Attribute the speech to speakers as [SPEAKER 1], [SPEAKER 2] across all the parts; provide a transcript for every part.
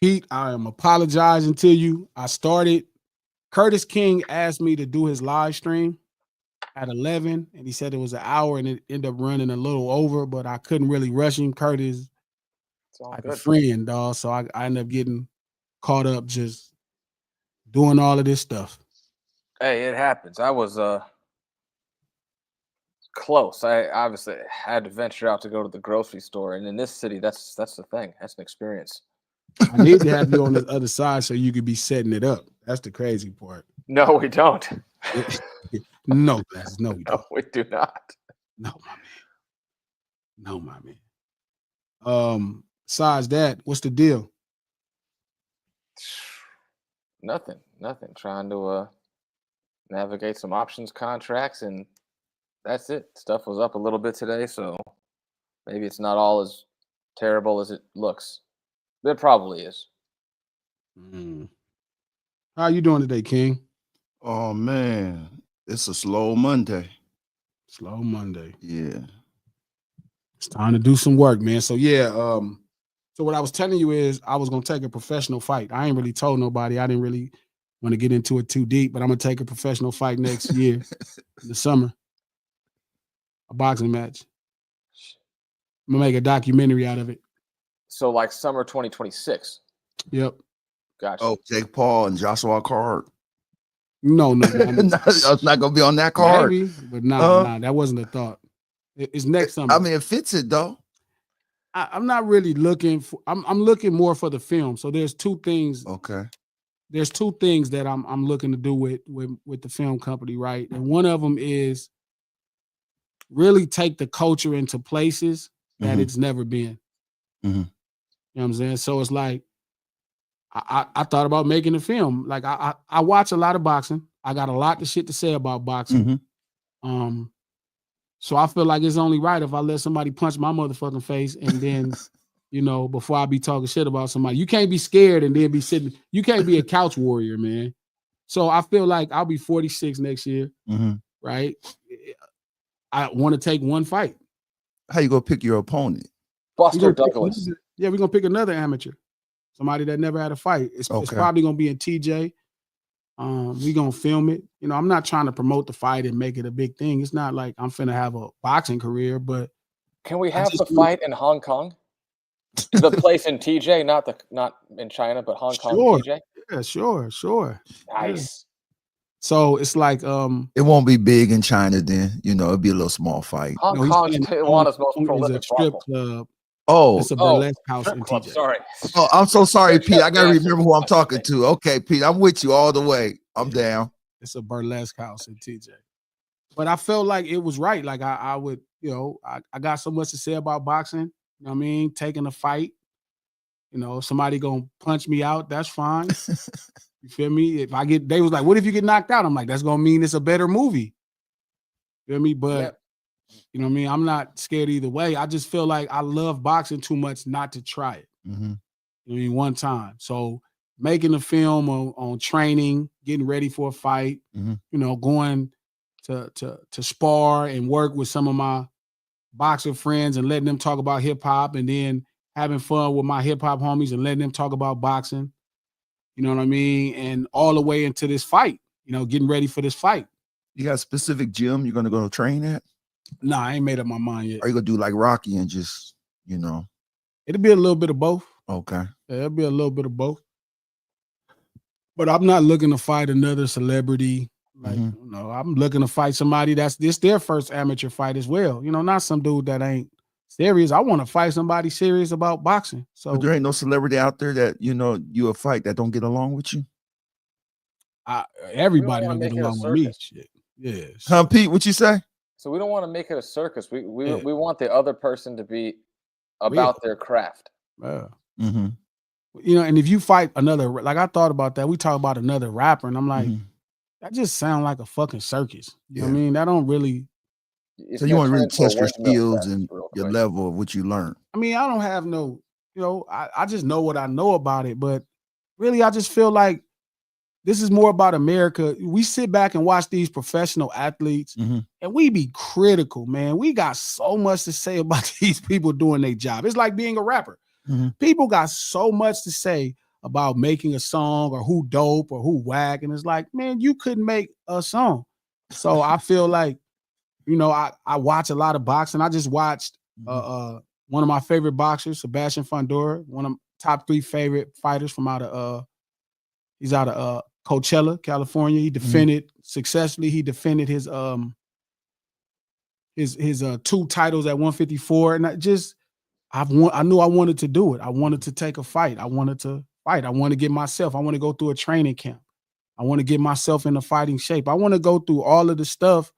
[SPEAKER 1] Pete, I am apologizing to you. Curtis King asked me to do his live stream at 11, and he said it was an hour, and it ended up running a little over, but I couldn't really rush him. Curtis,
[SPEAKER 2] It's all
[SPEAKER 1] like a
[SPEAKER 2] good.
[SPEAKER 1] friend, dog. So I ended up getting caught up just doing all of this stuff.
[SPEAKER 2] Hey, it happens. I was close. I obviously had to venture out to go to the grocery store, and in this city, that's the thing. That's an experience.
[SPEAKER 1] I need to have you on the other side so you could be setting it up. That's the crazy part.
[SPEAKER 2] No, we don't.
[SPEAKER 1] No, Glasses. No, we
[SPEAKER 2] No,
[SPEAKER 1] don't.
[SPEAKER 2] we do not.
[SPEAKER 1] No, my man. No, my man. Besides that, what's the deal?
[SPEAKER 2] Nothing. Trying to navigate some options contracts, and that's it. Stuff was up a little bit today, so maybe it's not all as terrible as it looks. But it probably is.
[SPEAKER 1] How you doing today, King?
[SPEAKER 3] Oh man, it's a slow Monday.
[SPEAKER 1] Slow Monday.
[SPEAKER 3] Yeah.
[SPEAKER 1] It's time to do some work, man. So yeah, so what I was telling you is I was gonna take a professional fight. I ain't really told nobody. I didn't really want to get into it too deep, but I'm gonna take a professional fight next year in the summer. A boxing match. I'm gonna make a documentary out of it.
[SPEAKER 2] So like summer 2026.
[SPEAKER 1] Yep.
[SPEAKER 2] Gotcha.
[SPEAKER 3] Oh, Jake Paul and Joshua card.
[SPEAKER 1] No,
[SPEAKER 3] It's not gonna be on that card.
[SPEAKER 1] Maybe, but nah, that wasn't a thought. It's next summer.
[SPEAKER 3] I mean, it fits it though.
[SPEAKER 1] I'm not really looking for. I'm looking more for the film. So there's two things.
[SPEAKER 3] Okay.
[SPEAKER 1] There's two things that I'm looking to do with the film company, right? And one of them is really take the culture into places that it's never been. You know what I'm saying? So it's like I thought about making a film. Like I watch a lot of boxing. I got a lot of shit to say about boxing. So I feel like it's only right if I let somebody punch my motherfucking face and then, before I be talking shit about somebody. You can't be scared and then be sitting. You can't be a couch warrior, man. So I feel like I'll be 46 next year, right? I want to take one fight.
[SPEAKER 3] How you gonna pick your opponent?
[SPEAKER 2] Buster Douglas.
[SPEAKER 1] We're gonna pick another amateur, somebody that never had a fight. It's probably gonna be in TJ. We gonna film it. I'm not trying to promote the fight and make it a big thing. It's not like I'm finna have a boxing career, but
[SPEAKER 2] can we have the fight in Hong Kong? The place in TJ, not in China, but Hong Kong, TJ.
[SPEAKER 1] Yeah, sure.
[SPEAKER 2] Nice.
[SPEAKER 1] Yeah. So it's like
[SPEAKER 3] it won't be big in China then. It'll be a little small fight.
[SPEAKER 2] Hong Kong's Tijuana's most prolific
[SPEAKER 1] strip club.
[SPEAKER 3] Oh,
[SPEAKER 1] it's a burlesque house in
[SPEAKER 2] club,
[SPEAKER 1] TJ.
[SPEAKER 2] Sorry.
[SPEAKER 3] Oh, I'm so sorry, Pete. I gotta remember who I'm talking to. Okay, Pete, I'm with you all the way. I'm down.
[SPEAKER 1] It's a burlesque house in TJ. But I felt like it was right. Like I would, I got so much to say about boxing. You know what I mean? Taking a fight. If somebody gonna punch me out, that's fine. You feel me? They was like, what if you get knocked out? I'm like, that's gonna mean it's a better movie. You feel me? But you know what I mean? I'm not scared either way. I just feel like I love boxing too much not to try it. You know what I mean? One time. So making a film on training, getting ready for a fight, going to spar and work with some of my boxer friends and letting them talk about hip hop, and then having fun with my hip hop homies and letting them talk about boxing. You know what I mean? And all the way into this fight, getting ready for this fight.
[SPEAKER 3] You got a specific gym you're gonna go train at?
[SPEAKER 1] Nah, I ain't made up my mind yet.
[SPEAKER 3] Are you gonna do like Rocky and just,
[SPEAKER 1] It'll be a little bit of both.
[SPEAKER 3] Okay.
[SPEAKER 1] Yeah, it'll be a little bit of both. But I'm not looking to fight another celebrity. Like, I'm looking to fight somebody that's their first amateur fight as well. Not some dude that ain't serious. I want to fight somebody serious about boxing. So
[SPEAKER 3] but there ain't no celebrity out there that you a fight that don't get along with you.
[SPEAKER 1] Everybody don't get along with me. Shit. Yeah.
[SPEAKER 3] Pete, what you say?
[SPEAKER 2] So we don't want to make it a circus. We want the other person to be about their craft.
[SPEAKER 1] Yeah. And if you fight another, like I thought about that, we talk about another rapper, and I'm like, that just sounds like a fucking circus. You know what I mean? That don't really.
[SPEAKER 3] So you want to really test your skills and your level of what you learn.
[SPEAKER 1] I mean, I don't have no, I just know what I know about it, but really, I just feel like this is more about America. We sit back and watch these professional athletes and we be critical, man. We got so much to say about these people doing their job. It's like being a rapper. People got so much to say about making a song or who dope or who whack. And it's like, man, you couldn't make a song. So I feel like, you know, I watch a lot of boxing. I just watched one of my favorite boxers, Sebastian Fundora, one of top 3 favorite fighters from out of he's out of Coachella, California. He defended successfully. He defended his 2 titles at 154. And I knew I wanted to do it. I wanted to take a fight. I wanted to fight. I want to get myself. I want to go through a training camp. I want to get myself in a fighting shape. I want to go through all of the stuff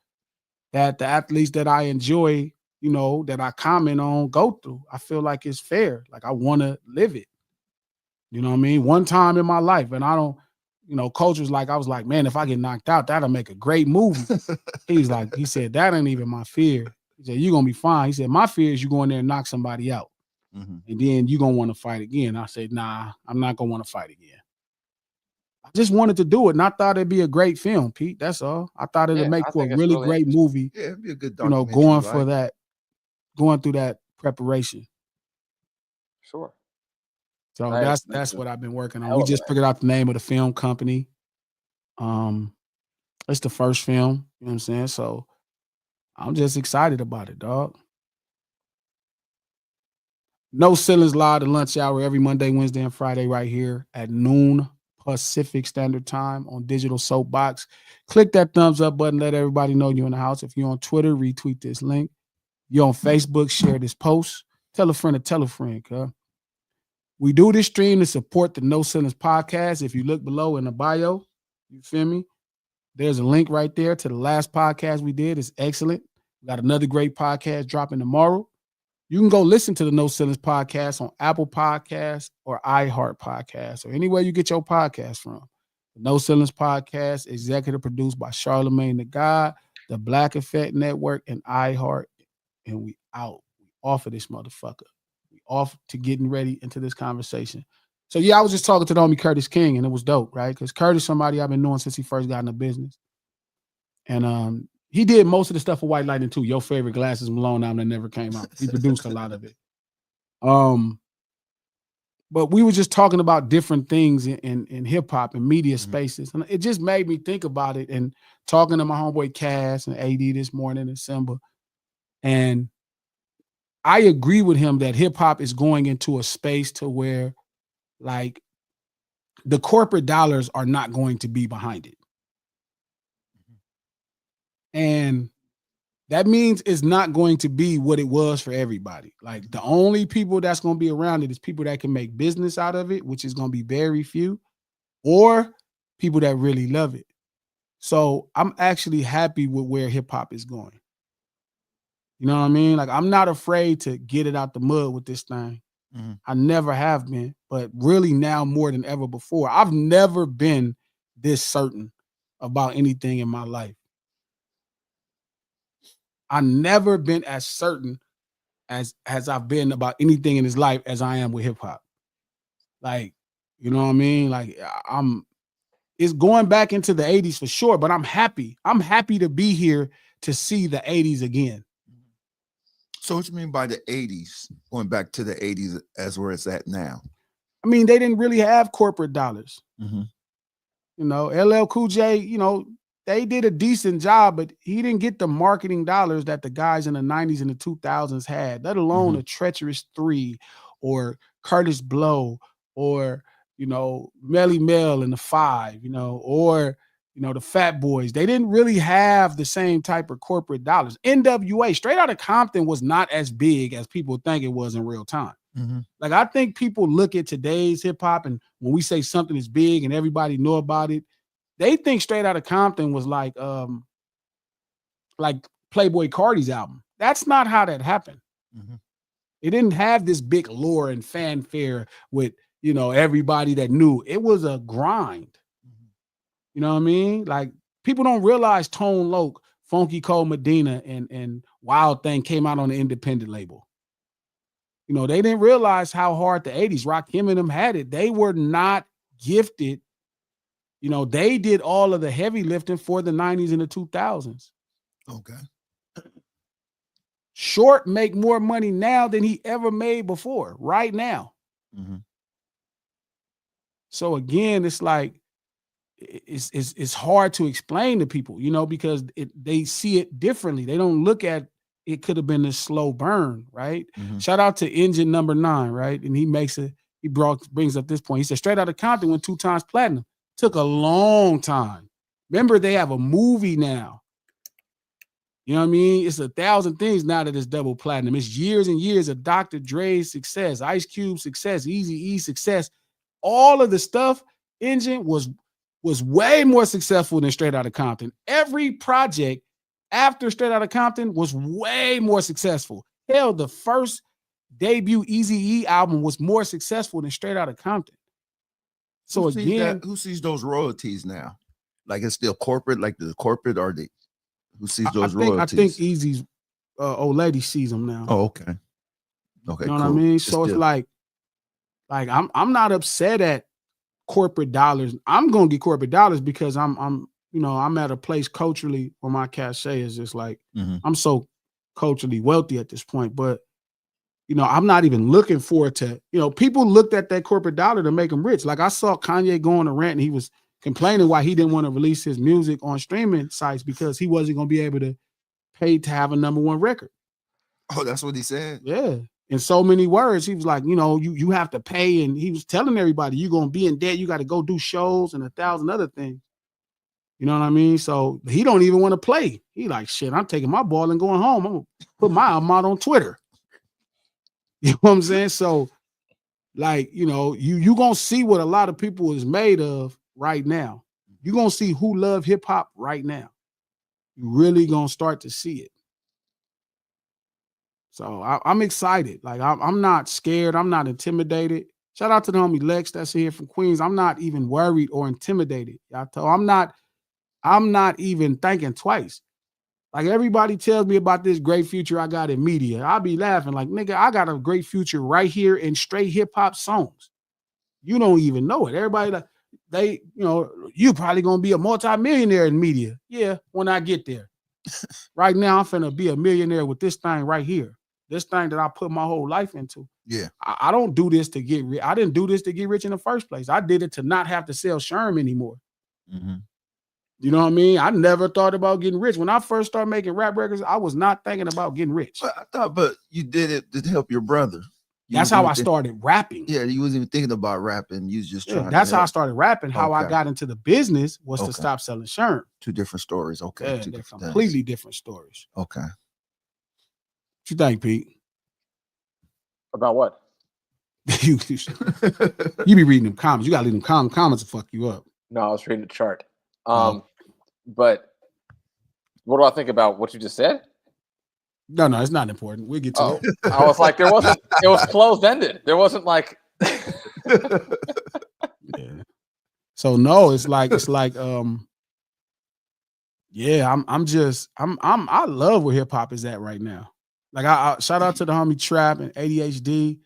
[SPEAKER 1] that the athletes that I enjoy, you know, that I comment on go through. I feel like it's fair. Like I want to live it. You know what I mean? One time in my life. And I don't, you know, coach was like, I was like, man, if I get knocked out, that'll make a great movie. He said, that ain't even my fear. He said, you're going to be fine. He said, my fear is you go in there and knock somebody out. And then you're going to want to fight again. I said, nah, I'm not going to want to fight again. I just wanted to do it. And I thought it'd be a great film, Pete. That's all. I thought it'd make for a really great movie.
[SPEAKER 3] Yeah, it'd be a good
[SPEAKER 1] documentary. You know, going through that preparation.
[SPEAKER 2] Sure.
[SPEAKER 1] So that's what I've been working on. We just figured out the name of the film company. It's the first film, you know what I'm saying? So I'm just excited about it, dog. No Ceilings Live, the lunch hour, every Monday, Wednesday, and Friday right here at noon Pacific Standard Time on Digital Soapbox. Click that thumbs up button. Let everybody know you're in the house. If you're on Twitter, retweet this link. You're on Facebook, share this post. Tell a friend to tell a friend, cuz. We do this stream to support the No Ceilings podcast. If you look below in the bio, you feel me? There's a link right there to the last podcast we did. It's excellent. We got another great podcast dropping tomorrow. You can go listen to the No Ceilings podcast on Apple Podcasts or iHeart Podcasts or anywhere you get your podcast from. The No Ceilings podcast, executive produced by Charlemagne the God, the Black Effect Network, and iHeart. And we out. We off of this motherfucker. We off to getting ready into this conversation. So yeah, I was just talking to the homie Curtis King, and it was dope, right? Because Curtis, somebody I've been knowing since he first got in the business. And he did most of the stuff for White Lightning too. Your Favorite Glasses Malone album that never came out. He produced a lot of it. But we were just talking about different things in hip hop and media spaces. And it just made me think about it, and talking to my homeboy Cass and AD this morning and Simba. And I agree with him that hip hop is going into a space to where, like, the corporate dollars are not going to be behind it. And that means it's not going to be what it was for everybody. Like, the only people that's going to be around it is people that can make business out of it, which is going to be very few, or people that really love it. So I'm actually happy with where hip hop is going. You know what I mean? Like, I'm not afraid to get it out the mud with this thing. I never have been, but really now more than ever before. I've never been this certain about anything in my life. I've never been as certain as I've been about anything in his life as I am with hip hop. Like, you know what I mean? Like, it's going back into the 80s for sure, but I'm happy. I'm happy to be here to see the 80s again.
[SPEAKER 3] So what you mean by the 80s, going back to the 80s as where it's at now?
[SPEAKER 1] I mean, they didn't really have corporate dollars. You know, LL Cool J, you know, they did a decent job, but he didn't get the marketing dollars that the guys in the 90s and the 2000s had, let alone a Treacherous 3 or Curtis Blow or, you know, Melly Mel and the 5, you know, or, you know, the Fat Boys. They didn't really have the same type of corporate dollars. NWA, Straight Outta Compton, was not as big as people think it was in real time. Like, I think people look at today's hip hop, and when we say something is big and everybody know about it, they think Straight Outta Compton was like Playboy Cardi's album. That's not how that happened. It didn't have this big lore and fanfare with, you know, everybody that knew. It was a grind. You know what I mean? Like, people don't realize Tone Loc, Funky Cole Medina, and Wild Thing came out on the independent label. You know, they didn't realize how hard the 80s, Rakim and them had it. They were not gifted. You know, they did all of the heavy lifting for the 90s and the 2000s.
[SPEAKER 3] Okay.
[SPEAKER 1] Short make more money now than he ever made before, right now. So again, it's like it's hard to explain to people, because they see it differently. They don't look at it could have been a slow burn, right? Shout out to Engine Number 9, right? And he brings up this point. He said, Straight Outta Compton went 2 times platinum. Took a long time. Remember, they have a movie now. You know what I mean? It's 1,000 things now that it's double platinum. It's years and years of Dr. Dre's success, Ice Cube's success, Eazy-E's success. All of the stuff, Engine was way more successful than Straight Outta Compton. Every project after Straight Outta Compton was way more successful. Hell, the first debut Eazy-E album was more successful than Straight Outta Compton. So
[SPEAKER 3] who sees those royalties now? Like it's still corporate, like the corporate, or who sees those royalties?
[SPEAKER 1] I think Eazy's old lady sees them now.
[SPEAKER 3] Oh, okay. Okay,
[SPEAKER 1] you know what I mean? So it's like I'm not upset at corporate dollars. I'm gonna get corporate dollars because I'm at a place culturally where my cachet is just like I'm so culturally wealthy at this point. But I'm not even looking forward to, people looked at that corporate dollar to make them rich. Like I saw Kanye go on a rant and he was complaining why he didn't want to release his music on streaming sites because he wasn't going to be able to pay to have a #1 record.
[SPEAKER 3] Oh, that's what he said?
[SPEAKER 1] Yeah. In so many words, he was like, you have to pay. And he was telling everybody, you're going to be in debt. You got to go do shows and 1,000 other things. You know what I mean? So he don't even want to play. He like, shit, I'm taking my ball and going home. I'm going to put my album out on Twitter. You know what I'm saying? So, like, you going to see what a lot of people is made of right now. You're going to see who love hip hop right now. You really going to start to see it. So I'm excited. Like, I'm not scared. I'm not intimidated. Shout out to the homie Lex that's here from Queens. I'm not even worried or intimidated. I'm not even thinking twice. Like everybody tells me about this great future I got in media. I'll be laughing like, nigga, I got a great future right here in straight hip hop songs. You don't even know it. Everybody, you probably gonna be a multi-millionaire in media. Yeah, when I get there. Right now, I'm finna be a millionaire with this thing right here. This thing that I put my whole life into.
[SPEAKER 3] Yeah.
[SPEAKER 1] I don't do this to get rich. I didn't do this to get rich in the first place. I did it to not have to sell Sherm anymore. You know what I mean? I never thought about getting rich. When I first started making rap records, I was not thinking about getting rich.
[SPEAKER 3] But you did it to help your brother.
[SPEAKER 1] That's how I started rapping.
[SPEAKER 3] Yeah, you wasn't even thinking about rapping. You was just trying.
[SPEAKER 1] That's how I started rapping. How I got into the business was to stop selling Sherm.
[SPEAKER 3] 2 different stories. Okay.
[SPEAKER 1] Yeah, they're completely different stories.
[SPEAKER 3] Okay.
[SPEAKER 1] What you think, Pete?
[SPEAKER 2] About what?
[SPEAKER 1] you be reading them comments. You gotta leave them comments to fuck you up.
[SPEAKER 2] No, I was reading the chart. But what do I think about what you just said?
[SPEAKER 1] No, it's not important. We'll get to it.
[SPEAKER 2] I was like, it was closed-ended. There wasn't like
[SPEAKER 1] yeah. So no, it's like yeah, I love where hip hop is at right now. Like I shout out to the homie Trap and ADHD.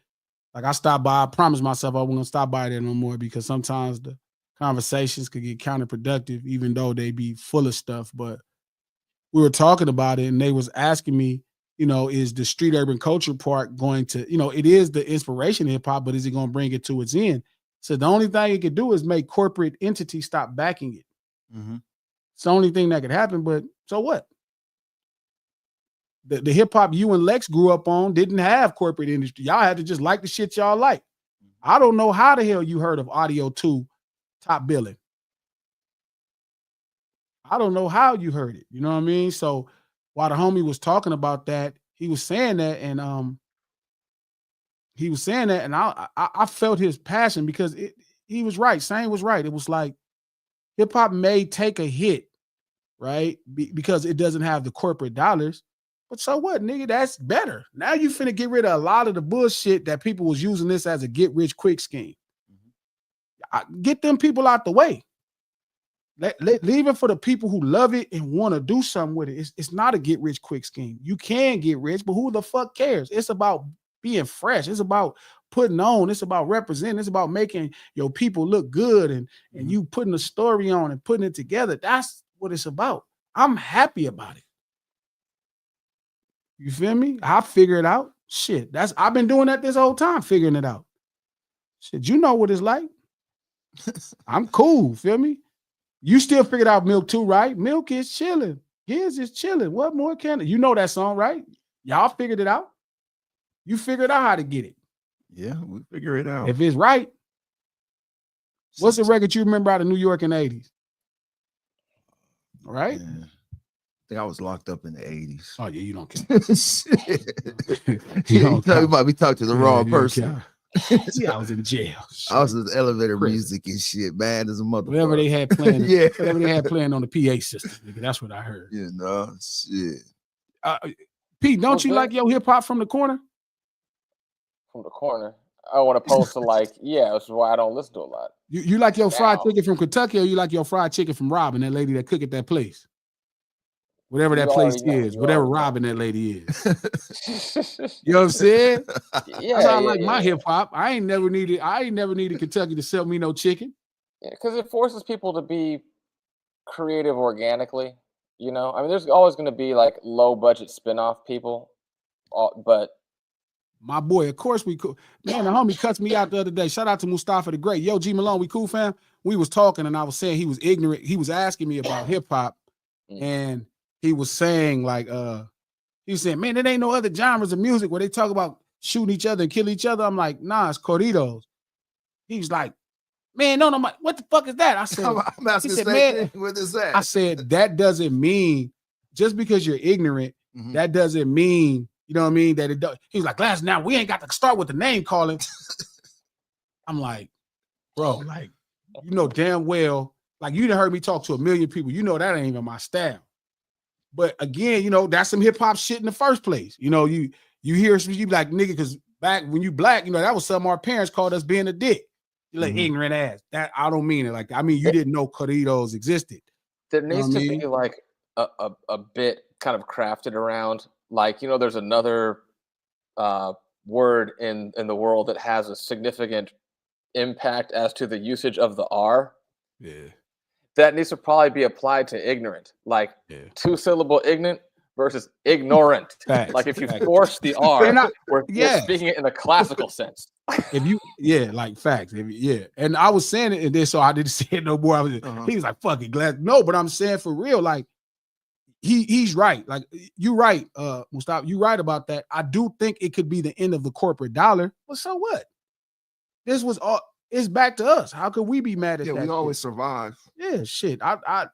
[SPEAKER 1] Like I stopped by, I promised myself I wasn't gonna stop by there no more because sometimes the conversations could get counterproductive, even though they be full of stuff. But we were talking about it and they was asking me, is the street urban culture part going to, it is the inspiration of hip hop, but is it going to bring it to its end? So the only thing it could do is make corporate entities stop backing it. It's the only thing that could happen, but so what? The hip hop you and Lex grew up on didn't have corporate industry. Y'all had to just like the shit y'all like. I don't know how the hell you heard of Audio 2 Top Billing. I don't know how you heard it. You know what I mean? So while the homie was talking about that, he was saying that, and I felt his passion because he was right. Sane was right. It was like hip hop may take a hit, right? Because it doesn't have the corporate dollars. But so what, nigga? That's better. Now you finna get rid of a lot of the bullshit that people was using this as a get rich quick scheme. Get them people out the way. Leave it for the people who love it and want to do something with it. It's not a get rich quick scheme. You can get rich, but who the fuck cares? It's about being fresh. It's about putting on. It's about representing. It's about making your people look good and you putting a story on and putting it together. That's what it's about. I'm happy about it. You feel me? I figure it out. Shit, I've been doing that this whole time, figuring it out. Shit, you know what it's like. I'm cool. Feel me? You still figured out Milk too, right? Milk is chilling. Giz is chilling. What more can it? You know that song, right? Y'all figured it out. You figured out how to get it.
[SPEAKER 3] Yeah, we figure it out.
[SPEAKER 1] If it's right, what's the record you remember out of New York in the 80s? All right.
[SPEAKER 3] Yeah. I think I was locked up in the 80s.
[SPEAKER 1] Oh, yeah, you don't care.
[SPEAKER 3] Shit.
[SPEAKER 1] You
[SPEAKER 3] You
[SPEAKER 1] don't count.
[SPEAKER 3] might be talking to the wrong
[SPEAKER 1] You don't
[SPEAKER 3] person.
[SPEAKER 1] count. Yeah, I was in jail.
[SPEAKER 3] I was in the elevator
[SPEAKER 1] Prison.
[SPEAKER 3] music and shit, man, as a motherfucker.
[SPEAKER 1] Whatever they had playing,
[SPEAKER 3] Yeah.
[SPEAKER 1] whatever they had playing on the PA system, nigga, that's what I heard.
[SPEAKER 3] You know, shit.
[SPEAKER 1] Pete, don't
[SPEAKER 2] What's
[SPEAKER 1] you
[SPEAKER 2] that?
[SPEAKER 1] like your hip hop from the corner?
[SPEAKER 2] From the corner. I want to post to like, yeah, that's why I don't listen to a lot.
[SPEAKER 1] You like your fried
[SPEAKER 2] Now.
[SPEAKER 1] chicken from Kentucky, or you like your fried chicken from Robin, that lady that cook at that place? Whatever that
[SPEAKER 2] You
[SPEAKER 1] place
[SPEAKER 2] already know,
[SPEAKER 1] is,
[SPEAKER 2] you
[SPEAKER 1] whatever
[SPEAKER 2] already know.
[SPEAKER 1] Robin that lady is. You know what I'm saying?
[SPEAKER 2] Yeah,
[SPEAKER 1] That's how I like my hip hop. I ain't never needed Kentucky to sell me no chicken.
[SPEAKER 2] because it forces people to be creative organically. You know, I mean, there's always going to be like low budget spin-off people, but
[SPEAKER 1] My boy, of course we cool. Man, the homie cuts me out the other day. Shout out to Mustafa the Great. Yo, G Malone, we cool, fam? We was talking and I was saying he was ignorant. He was asking me about hip hop, and he was saying like, he was saying, man, there ain't no other genres of music where they talk about shooting each other and kill each other. I'm like, nah, it's corridos. He was like, man, no, what the fuck is that? I said,
[SPEAKER 3] I'm asking
[SPEAKER 1] he said,
[SPEAKER 3] the
[SPEAKER 1] man,
[SPEAKER 3] same thing. What is that?
[SPEAKER 1] I said, that doesn't mean just because you're ignorant, that doesn't mean, you know what I mean, that it does. He was like, Glass, now we ain't got to start with the name calling. I'm like, bro, like, you know damn well, like you done heard me talk to a million people. You know that ain't even my style. But again, you know, that's some hip hop shit in the first place. You know, you hear some, you be like, nigga, because back when you black, you know, that was something our parents called us being a dick. You like ignorant ass. That I don't mean it like that. I mean, you didn't know corridos existed.
[SPEAKER 2] there needs to be like a bit kind of crafted around, like, you know, there's another word in the world that has a significant impact as to the usage of the R.
[SPEAKER 1] Yeah.
[SPEAKER 2] That needs to probably be applied to ignorant, like 2-syllable ignorant versus ignorant.
[SPEAKER 1] Facts,
[SPEAKER 2] like if you
[SPEAKER 1] facts.
[SPEAKER 2] force the R, we're
[SPEAKER 1] yeah.
[SPEAKER 2] speaking it in a classical sense.
[SPEAKER 1] If you, like facts. And I was saying it, and then so I didn't say it no more. He was like, fuck it, Glass. No, but I'm saying for real, like, he's right. Like, you right, Mustafa, you right about that. I do think it could be the end of the corporate dollar. Well, so what? This was all, it's back to us. How could we be mad at that?
[SPEAKER 3] Yeah, we
[SPEAKER 1] shit?
[SPEAKER 3] always survive.
[SPEAKER 1] Yeah, shit. I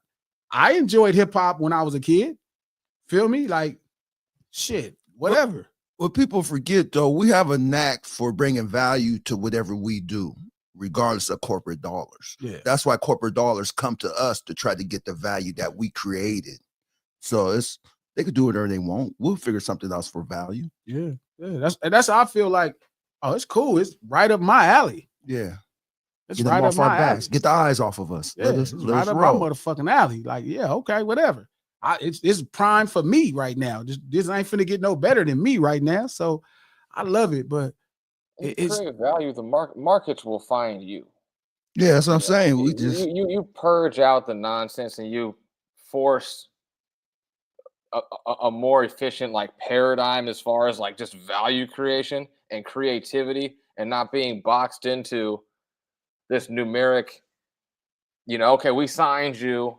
[SPEAKER 1] enjoyed hip hop when I was a kid. Feel me? Like, shit, whatever.
[SPEAKER 3] What people forget, though, we have a knack for bringing value to whatever we do, regardless of corporate dollars.
[SPEAKER 1] Yeah.
[SPEAKER 3] That's why corporate dollars come to us to try to get the value that we created. So they could do whatever they want. We'll figure something else for value.
[SPEAKER 1] Yeah. That's how I feel like, oh, it's cool. It's right up my alley.
[SPEAKER 3] Yeah.
[SPEAKER 1] It's
[SPEAKER 3] Get
[SPEAKER 1] right
[SPEAKER 3] them
[SPEAKER 1] up
[SPEAKER 3] off our
[SPEAKER 1] my
[SPEAKER 3] backs.
[SPEAKER 1] alley.
[SPEAKER 3] Get the eyes off of us.
[SPEAKER 1] Yeah,
[SPEAKER 3] Let us
[SPEAKER 1] right up
[SPEAKER 3] roll.
[SPEAKER 1] my motherfucking alley. Like, yeah, okay, whatever. It's prime for me right now. This ain't finna get no better than me right now. So I love it, but it's
[SPEAKER 2] create value. The markets will find you.
[SPEAKER 3] Yeah, that's what I'm saying. We just
[SPEAKER 2] you purge out the nonsense and you force a more efficient like paradigm as far as like just value creation and creativity, and not being boxed into this numeric, you know, okay, we signed you,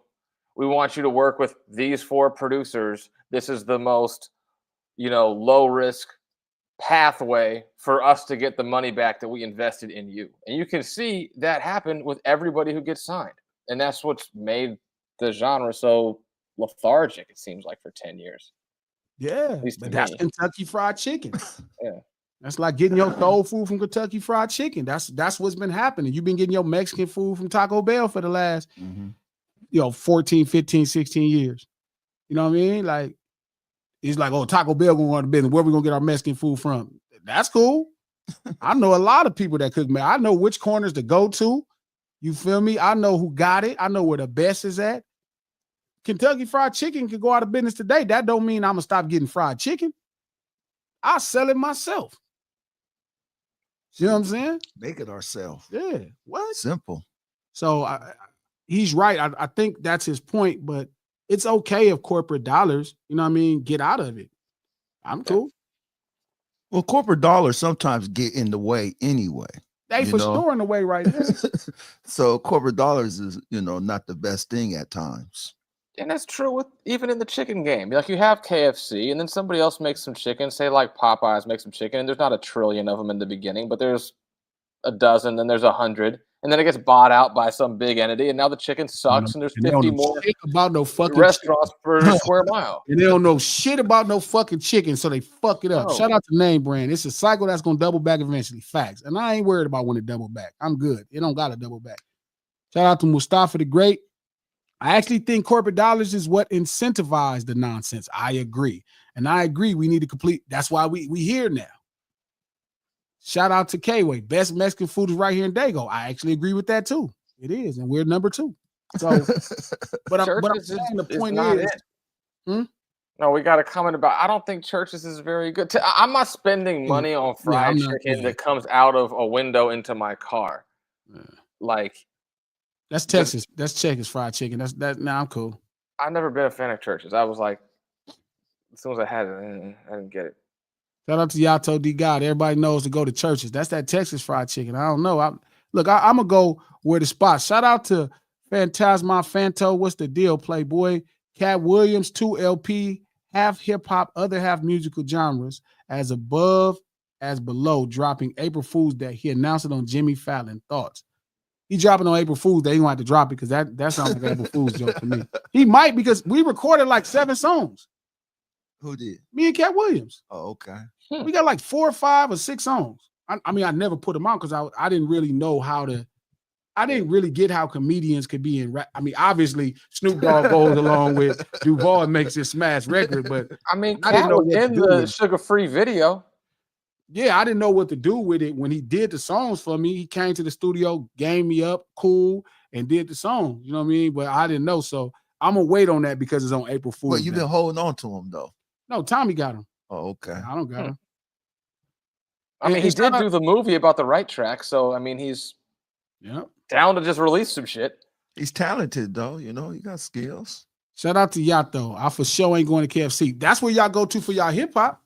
[SPEAKER 2] we want you to work with these 4 producers. This is the most, you know, low risk pathway for us to get the money back that we invested in you. And you can see that happen with everybody who gets signed. And that's what's made the genre so lethargic, it seems like, for 10 years.
[SPEAKER 1] Yeah, but that's Kentucky Fried Chicken.
[SPEAKER 2] Yeah.
[SPEAKER 1] That's like getting your soul food from Kentucky Fried Chicken. That's what's been happening. You've been getting your Mexican food from Taco Bell for the last, 14, 15, 16 years. You know what I mean? Like, it's like, oh, Taco Bell gonna run the business. Where we gonna get our Mexican food from? That's cool. I know a lot of people that cook. I know which corners to go to. You feel me? I know who got it. I know where the best is at. Kentucky Fried Chicken could go out of business today. That don't mean I'm gonna stop getting fried chicken. I'll sell it myself. You know what I'm saying?
[SPEAKER 3] make it ourselves.
[SPEAKER 1] Yeah. What?
[SPEAKER 3] Simple.
[SPEAKER 1] So he's right. I think that's his point, but it's okay if corporate dollars, you know what I mean, get out of it. I'm cool.
[SPEAKER 3] Well, corporate dollars sometimes get in the way anyway.
[SPEAKER 1] They for sure in the way right now.
[SPEAKER 3] So corporate dollars is, not the best thing at times.
[SPEAKER 2] And that's true with even in the chicken game. Like you have KFC, and then somebody else makes some chicken. Say like Popeyes makes some chicken, and there's not a trillion of them in the beginning, but there's a dozen, then there's 100, and then it gets bought out by some big entity, and now the chicken sucks, and there's 50 more
[SPEAKER 1] about no fucking
[SPEAKER 2] restaurants per square mile.
[SPEAKER 1] And they don't know shit about no fucking chicken, so they fuck it up.
[SPEAKER 2] Oh.
[SPEAKER 1] Shout out to Name Brand. It's a cycle that's gonna double back eventually. Facts. And I ain't worried about when it double back. I'm good. It don't gotta double back. Shout out to Mustafa the Great. I actually think corporate dollars is what incentivized the nonsense. I agree. And I agree we need to complete. That's why we here now. Shout out to K-Way. Best Mexican food is right here in Dago. I actually agree with that too. It is. And we're number 2. So, but I'm saying the point is.
[SPEAKER 2] No, we got a comment about, I don't think Churches is very good. I'm not spending money on fried chicken that comes out of a window into my car. Like.
[SPEAKER 1] That's Texas. That's Texas fried chicken. Nah, I'm cool.
[SPEAKER 2] I've never been a fan of Churches. I was like, as soon as I had it, I didn't get it.
[SPEAKER 1] Shout out to Yato D God. Everybody knows to go to Churches. That's that Texas fried chicken. I don't know. I'm gonna go where the spot. Shout out to Phantasma Fanto. What's the deal, Playboy? Cat Williams, 2 LP, half hip hop, other half musical genres, as above as below, dropping April Fool's Day. He announced it on Jimmy Fallon. Thoughts? He dropping on April Fool's Day. He gonna have to drop it because that sounds like April Fool's joke to me. He might, because we recorded like 7 songs.
[SPEAKER 3] Who did?
[SPEAKER 1] Me and Cat Williams.
[SPEAKER 3] Oh, okay.
[SPEAKER 1] We got like 4 or 5 or 6 songs. I mean, I never put them out because I didn't really know how to. I didn't really get how comedians could be in rap. I mean, obviously Snoop Dogg goes along with Duval and makes it smash record, but
[SPEAKER 2] I mean, I didn't know what in the sugar-free video.
[SPEAKER 1] Yeah, I didn't know what to do with it when he did the songs for me. He came to the studio, gamed me up, cool, and did the song. You know what I mean? But I didn't know, so I'm gonna wait on that because it's on April Fool's.
[SPEAKER 3] But you've been holding on to him though.
[SPEAKER 1] No, Tommy got him.
[SPEAKER 3] Oh, okay.
[SPEAKER 1] I don't got him.
[SPEAKER 2] I mean, he did do the movie about the right track, so I mean, he's down to just release some shit.
[SPEAKER 3] He's talented though, he got skills.
[SPEAKER 1] Shout out to Yato. I for sure ain't going to KFC. That's where y'all go to for y'all hip hop.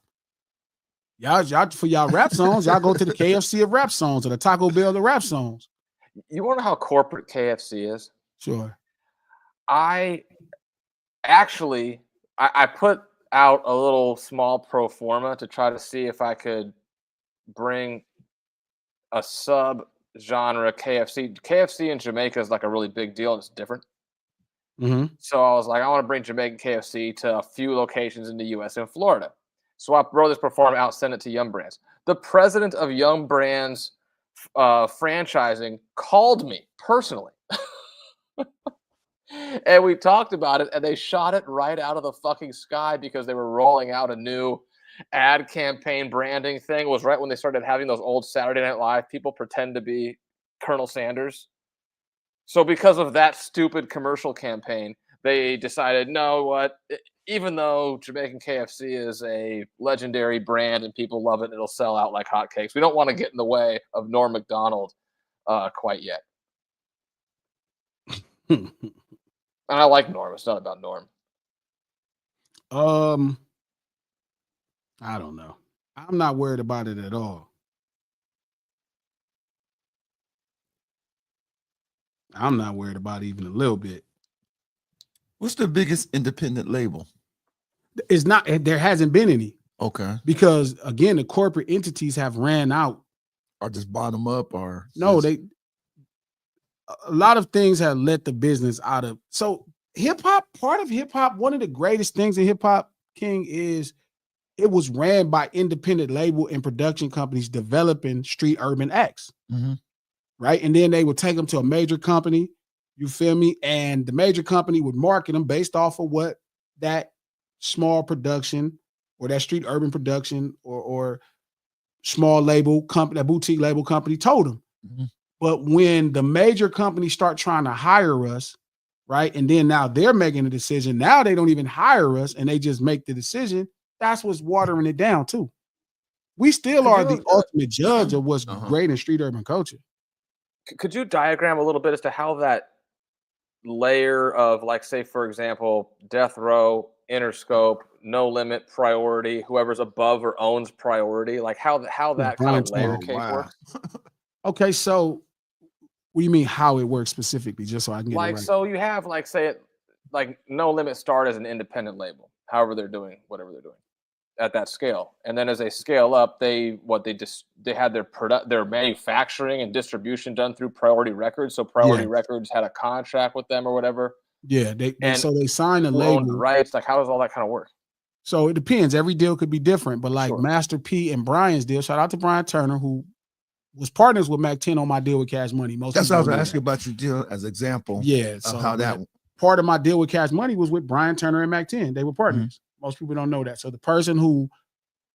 [SPEAKER 1] Y'all for y'all rap songs, y'all go to the KFC of rap songs or the Taco Bell of rap songs.
[SPEAKER 2] You want to know how corporate KFC is?
[SPEAKER 1] Sure.
[SPEAKER 2] I put out a little small pro forma to try to see if I could bring a sub-genre KFC. KFC in Jamaica is like a really big deal. It's different.
[SPEAKER 1] Mm-hmm.
[SPEAKER 2] So I was like, I want to bring Jamaican KFC to a few locations in the U.S. and Florida. So I wrote this performance out, sent it to Yum Brands. The president of Yum Brands franchising called me personally. And we talked about it, and they shot it right out of the fucking sky because they were rolling out a new ad campaign branding thing. It was right when they started having those old Saturday Night Live people pretend to be Colonel Sanders. So because of that stupid commercial campaign, they decided, no, what? Even though Jamaican KFC is a legendary brand and people love it, it'll sell out like hotcakes. We don't want to get in the way of Norm Macdonald quite yet. And I like Norm. It's not about Norm.
[SPEAKER 1] I don't know. I'm not worried about it at all. I'm not worried about it even a little bit.
[SPEAKER 3] What's the biggest independent label?
[SPEAKER 1] It's not. There hasn't been any.
[SPEAKER 3] Okay.
[SPEAKER 1] Because again, the corporate entities have ran out.
[SPEAKER 3] Or just bottom up, or
[SPEAKER 1] no, a lot of things have let the business out of. So hip hop, part of hip hop, one of the greatest things in hip hop, King, is it was ran by independent label and production companies developing street urban acts.
[SPEAKER 3] Mm-hmm.
[SPEAKER 1] Right. And then they would take them to a major company. You feel me? And the major company would market them based off of what that small production or that street urban production or small label company, that boutique label company told them.
[SPEAKER 3] Mm-hmm.
[SPEAKER 1] But when the major companies start trying to hire us, right, and then now they're making a decision, now they don't even hire us and they just make the decision, that's what's watering it down too. We still are the ultimate judge of what's great in street urban culture.
[SPEAKER 2] Could you diagram a little bit as to how that layer of, like, say, for example, Death Row, Interscope, No Limit, Priority, whoever's above or owns Priority, like how that kind of layer cake works?
[SPEAKER 1] Okay, so what do you mean how it works specifically? Just so I can get it
[SPEAKER 2] Like,
[SPEAKER 1] right.
[SPEAKER 2] so you have like, say it, like No Limit start as an independent label, however they're doing whatever they're doing at that scale, and then as they scale up, they had their manufacturing and distribution done through Priority Records. So Priority
[SPEAKER 1] Yeah,
[SPEAKER 2] Records had a contract with them or whatever,
[SPEAKER 1] yeah. They
[SPEAKER 2] and
[SPEAKER 1] so they sign a
[SPEAKER 2] who owned the
[SPEAKER 1] label.
[SPEAKER 2] rights? Like, how does all that kind of work?
[SPEAKER 1] So it depends. Every deal could be different, but like
[SPEAKER 2] Sure.
[SPEAKER 1] Master P and Brian's deal. Shout out to Brian Turner, who was partners with Mac 10 on my deal with Cash Money. Most
[SPEAKER 3] That's
[SPEAKER 1] people
[SPEAKER 3] what I was
[SPEAKER 1] don't know
[SPEAKER 3] asking
[SPEAKER 1] that.
[SPEAKER 3] about your deal as example
[SPEAKER 1] Yeah,
[SPEAKER 3] of
[SPEAKER 1] so
[SPEAKER 3] how that.
[SPEAKER 1] part of my deal with Cash Money was with Brian Turner and Mac 10. They were partners. Most people don't know that. So the person who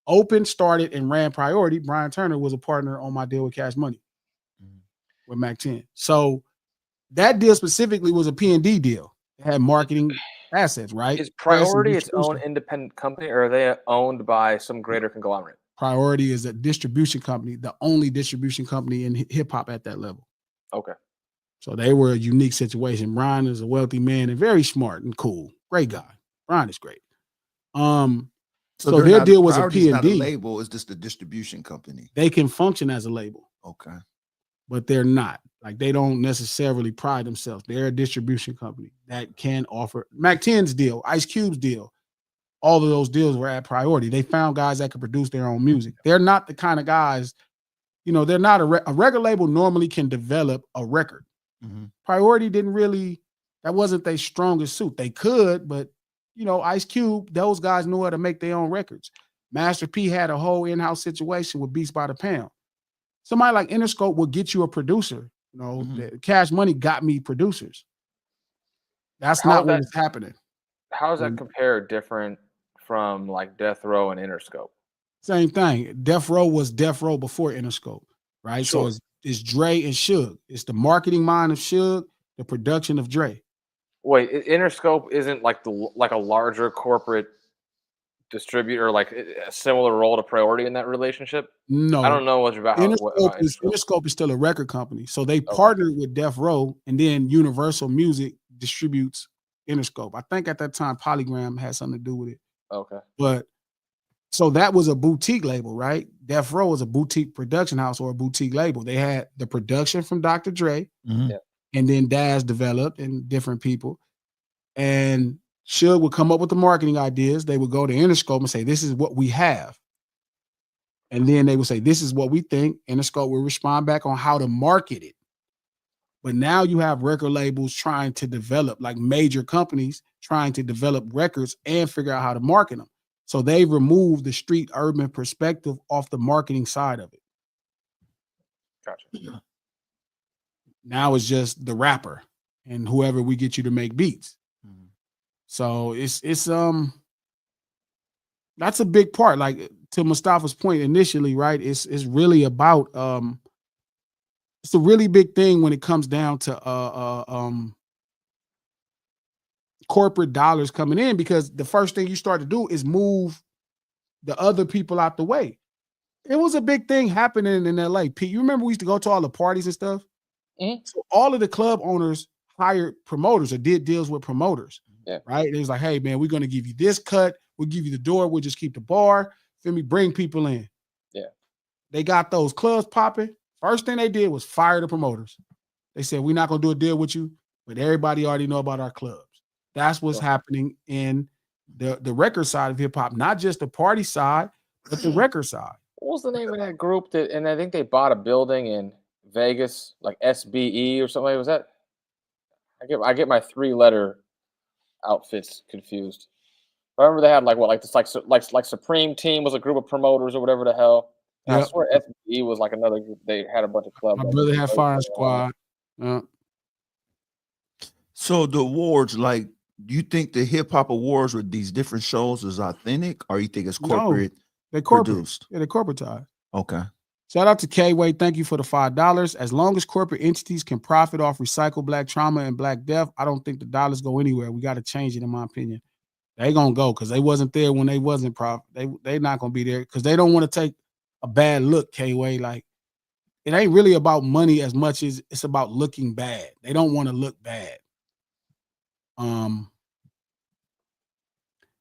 [SPEAKER 1] opened, started, and ran Priority, Brian Turner, was a partner on my deal with Cash Money with Mac 10. So that deal specifically was a P&D deal. It had marketing assets, right?
[SPEAKER 2] Is
[SPEAKER 1] Press and
[SPEAKER 2] Priority its own
[SPEAKER 1] distribution.
[SPEAKER 2] independent company, or are they owned by some greater conglomerate?
[SPEAKER 1] Priority is a distribution company, the only distribution company in hip hop at that level.
[SPEAKER 2] Okay.
[SPEAKER 1] So they were a unique situation. Brian is a wealthy man and very smart and cool. Great guy. Brian is great. So
[SPEAKER 3] they're
[SPEAKER 1] their
[SPEAKER 3] not,
[SPEAKER 1] deal was a
[SPEAKER 3] Priority's not a
[SPEAKER 1] P&D.
[SPEAKER 3] label, it's just a distribution company.
[SPEAKER 1] They can function as a label,
[SPEAKER 3] Okay.
[SPEAKER 1] but they're not. Like, they don't necessarily pride themselves. They're a distribution company that can offer Mac 10's deal, Ice Cube's deal. All of those deals were at Priority. They found guys that could produce their own music. They're not the kind of guys, they're not a record label normally can develop a record. Priority didn't really, that wasn't their strongest suit. They could, but Ice Cube, those guys knew how to make their own records. Master P had a whole in-house situation with Beats by the Pound. Somebody like Interscope will get you a producer. The Cash Money got me producers. That's not what was happening.
[SPEAKER 2] How does that compare different from like Death Row and Interscope?
[SPEAKER 1] Same thing. Death Row was Death Row before Interscope, right?
[SPEAKER 2] Sure.
[SPEAKER 1] So it's Dre and Suge. It's the marketing mind of Suge, the production of Dre.
[SPEAKER 2] Wait, Interscope isn't like a larger corporate distributor, like a similar role to Priority in that relationship?
[SPEAKER 1] No,
[SPEAKER 2] I don't know much about
[SPEAKER 1] Interscope is still a record company. So they partnered with Death Row, and then Universal Music distributes Interscope. I think at that time Polygram had something to do with it.
[SPEAKER 2] Okay.
[SPEAKER 1] But so that was a boutique label, right? Death Row was a boutique production house or a boutique label. They had the production from Dr. Dre,
[SPEAKER 2] Yeah.
[SPEAKER 1] and then Daz developed and different people. And Suge would come up with the marketing ideas. They would go to Interscope and say, this is what we have. And then they would say, this is what we think. Interscope will respond back on how to market it. But now you have record labels trying to develop, like major companies trying to develop records and figure out how to market them. So they removed the street urban perspective off the marketing side of it.
[SPEAKER 2] Gotcha.
[SPEAKER 1] Now it's just the rapper and whoever we get you to make beats. So it's that's a big part. Like, to Mustafa's point initially, right? It's really about it's a really big thing when it comes down to corporate dollars coming in, because the first thing you start to do is move the other people out the way. It was a big thing happening in LA. Pete, you remember we used to go to all the parties and stuff? So all of the club owners hired promoters or did deals with promoters.
[SPEAKER 2] Yeah.
[SPEAKER 1] Right? It was like, hey man, we're going to give you this cut. We'll give you the door. We'll just keep the bar. Feel me? Bring people in.
[SPEAKER 2] Yeah.
[SPEAKER 1] They got those clubs popping. First thing they did was fire the promoters. They said, we're not going to do a deal with you, but everybody already know about our clubs. That's what's happening in the record side of hip hop, not just the party side, but the record side.
[SPEAKER 2] What was the name of that group and I think they bought a building in Vegas, like SBE or something? Was that? I get my 3-letter outfits confused. I remember they had like Supreme Team was a group of promoters or whatever the hell. I swear SBE was like another group. They had a bunch of clubs.
[SPEAKER 1] My brother had Fire Squad.
[SPEAKER 3] So the awards, like, do you think the hip hop awards with these different shows is authentic, or you think it's corporate?
[SPEAKER 1] No, they're corporate.
[SPEAKER 3] Produced?
[SPEAKER 1] Yeah, they're corporatized.
[SPEAKER 3] Okay.
[SPEAKER 1] Shout out to K-Way. Thank you for the $5. As long as corporate entities can profit off recycled Black trauma and Black death, I don't think the dollars go anywhere. We got to change it, in my opinion. They gonna go because they wasn't there when they wasn't profit. They not gonna be there because they don't want to take a bad look. K-Way, like, it ain't really about money as much as it's about looking bad. They don't want to look bad.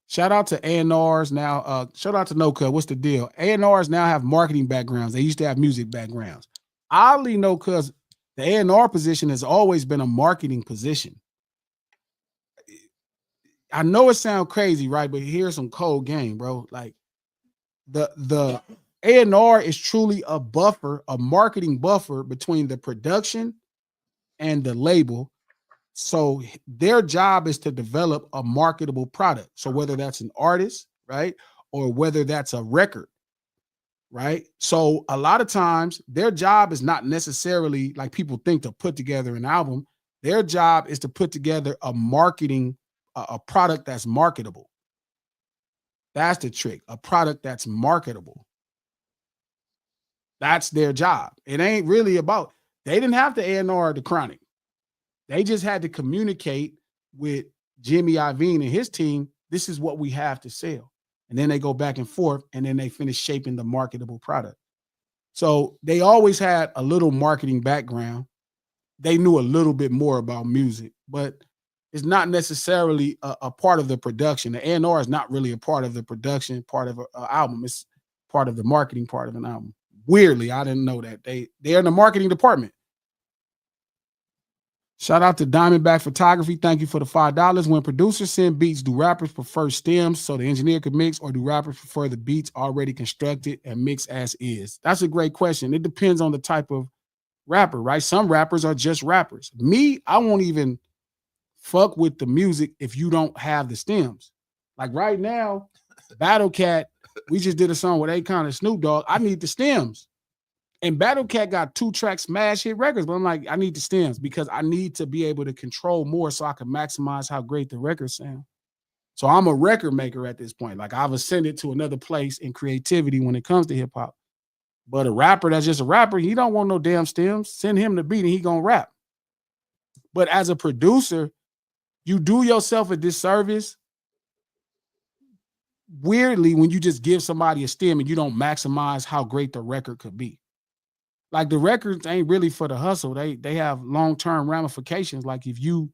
[SPEAKER 1] Shout out to A&Rs now. Shout out to No Cut. What's the deal? A&Rs now have marketing backgrounds. They used to have music backgrounds. Oddly, no, because the A&R position has always been a marketing position. I know it sounds crazy, right? But here's some cold game, bro. Like the A&R is truly a buffer, a marketing buffer between the production and the label. So their job is to develop a marketable product. So whether that's an artist, right, or whether that's a record, right? So a lot of times their job is not necessarily like people think to put together an album. Their job is to put together a marketing, a product that's marketable. That's the trick, a product that's marketable. That's their job. It ain't really about, they didn't have to A&R the Chronic. They just had to communicate with Jimmy Iovine and his team, this is what we have to sell. And then they go back and forth, and then they finish shaping the marketable product. So they always had a little marketing background. They knew a little bit more about music, but it's not necessarily a part of the production. The A&R is not really a part of the production, part of an album. It's part of the marketing part of an album. Weirdly, I didn't know that. They're in the marketing department. Shout out to Diamondback Photography. Thank you for the $5. When producers send beats, do rappers prefer stems so the engineer could mix, or do rappers prefer the beats already constructed and mixed as is? That's a great question. It depends on the type of rapper, right? Some rappers are just rappers. Me, I won't even fuck with the music if you don't have the stems. Like right now, Battle Cat, we just did a song with Akon and Snoop Dogg. I need the stems. And Battle Cat got 2-track smash hit records, but I'm like, I need the stems because I need to be able to control more so I can maximize how great the records sound. So I'm a record maker at this point. Like I've ascended to another place in creativity when it comes to hip hop. But a rapper that's just a rapper, he don't want no damn stems. Send him the beat and he gonna rap. But as a producer, you do yourself a disservice weirdly when you just give somebody a stem and you don't maximize how great the record could be. Like the records ain't really for the hustle. They have long-term ramifications. Like if you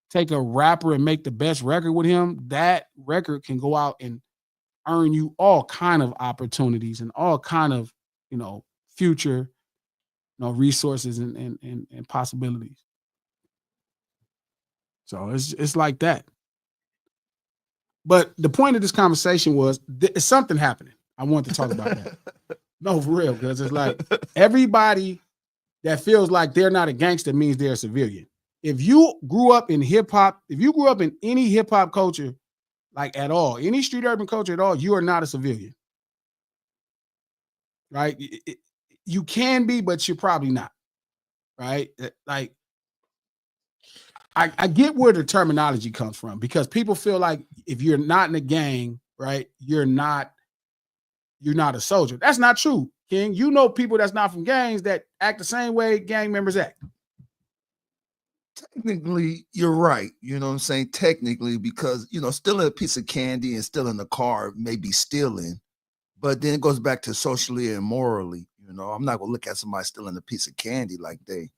[SPEAKER 1] take a rapper and make the best record with him, that record can go out and earn you all kind of opportunities and all kind of, future, resources and possibilities. So it's like that. But the point of this conversation was it's something happening. I want to talk about that. No, for real, because it's like everybody that feels like they're not a gangster means they're a civilian. If you grew up in hip hop, if you grew up in any hip hop culture, like at all, any street urban culture at all, you are not a civilian. Right? You can be, but you're probably not. Right? Like, I get where the terminology comes from because people feel like if you're not in a gang, right, you're not a soldier. That's not true, King. You know people that's not from gangs that act the same way gang members act.
[SPEAKER 3] Technically, you're right. You know what I'm saying? Technically, because, stealing a piece of candy and stealing a car may be stealing, but then it goes back to socially and morally. I'm not going to look at somebody stealing a piece of candy like they,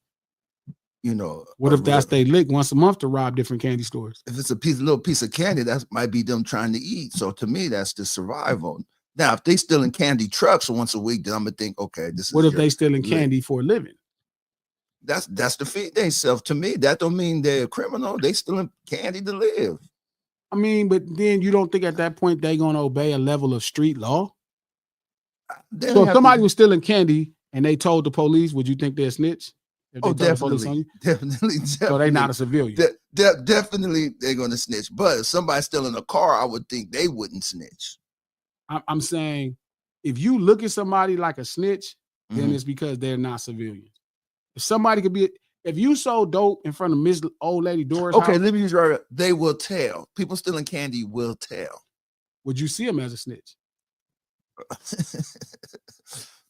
[SPEAKER 1] What if that's they lick once a month to rob different candy stores?
[SPEAKER 3] If it's a little piece of candy, that might be them trying to eat. So to me, that's the survival. Now, if they stealing candy trucks once a week, then I'm gonna think, okay, this is.
[SPEAKER 1] What if they stealing candy for a living?
[SPEAKER 3] That's the feed themselves. To me, that don't mean they're a criminal. They stealing candy to live.
[SPEAKER 1] I mean, but then you don't think at that point they gonna obey a level of street law? So if somebody was stealing candy and they told the police, would you think they're a snitch?
[SPEAKER 3] Definitely.
[SPEAKER 1] So they're not a civilian.
[SPEAKER 3] Definitely, they're gonna snitch. But if somebody's stealing a car, I would think they wouldn't snitch.
[SPEAKER 1] I'm saying, if you look at somebody like a snitch, then it's because they're not civilians. If somebody could be, if you sold dope in front of Miss Old Lady Doris' house,
[SPEAKER 3] let me use right. They will tell. People stealing candy will tell.
[SPEAKER 1] Would you see them as a snitch?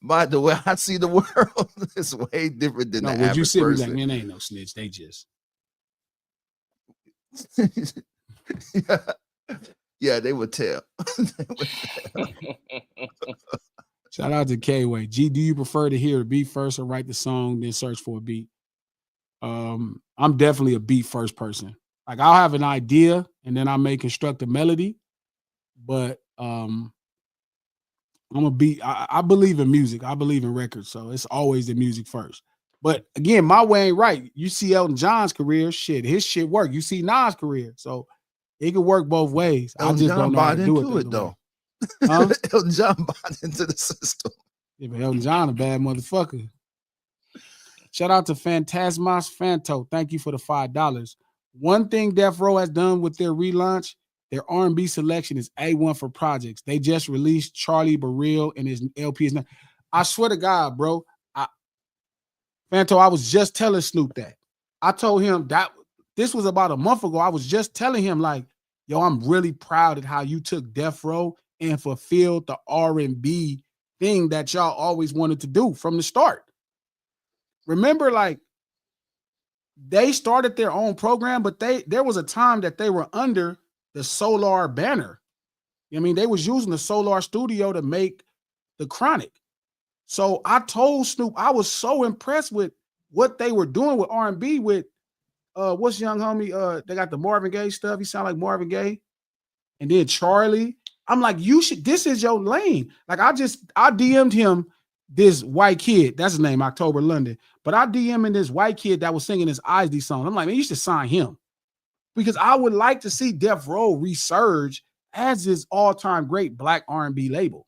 [SPEAKER 3] By the way, I see the world is way different than the average person. Would you see
[SPEAKER 1] like, man, ain't no snitch. They just.
[SPEAKER 3] Yeah, they would tell.
[SPEAKER 1] Shout out to K-Way. G, do you prefer to hear a beat first or write the song, then search for a beat? I'm definitely a beat first person. Like I'll have an idea and then I may construct a melody, but I believe in music. I believe in records. So it's always the music first. But again, my way ain't right. You see Elton John's career, shit, his shit work. You see Nas' career. So it can work both ways. I
[SPEAKER 3] Elton
[SPEAKER 1] just
[SPEAKER 3] John
[SPEAKER 1] don't know how
[SPEAKER 3] bought
[SPEAKER 1] to do
[SPEAKER 3] into
[SPEAKER 1] it
[SPEAKER 3] it though.
[SPEAKER 1] Huh?
[SPEAKER 3] Elton John bought into the system.
[SPEAKER 1] Yeah, but Elton John a bad motherfucker. Shout out to Phantasmas Fanto. Thank you for the $5. One thing Death Row has done with their relaunch, their R&B selection is A1 for projects. They just released Charlie Burrell and his LP is not. I swear to God, bro. Fanto, I was just telling Snoop that. I told him that this was about a month ago. I was just telling him, like, yo, I'm really proud of how you took Death Row and fulfilled the R&B thing that y'all always wanted to do from the start. Remember, like, they started their own program, but there was a time that they were under the Solar banner. I mean, they was using the Solar studio to make the Chronic. So I told Snoop I was so impressed with what they were doing with R&B with what's young homie? They got the Marvin Gaye stuff. He sound like Marvin Gaye. And then Charlie. I'm like, this is your lane. Like I DM'd him this white kid. That's his name, October London. But I DM'd this white kid that was singing his Isley song. I'm like, man, you should sign him. Because I would like to see Death Row resurge as his all-time great black R&B label.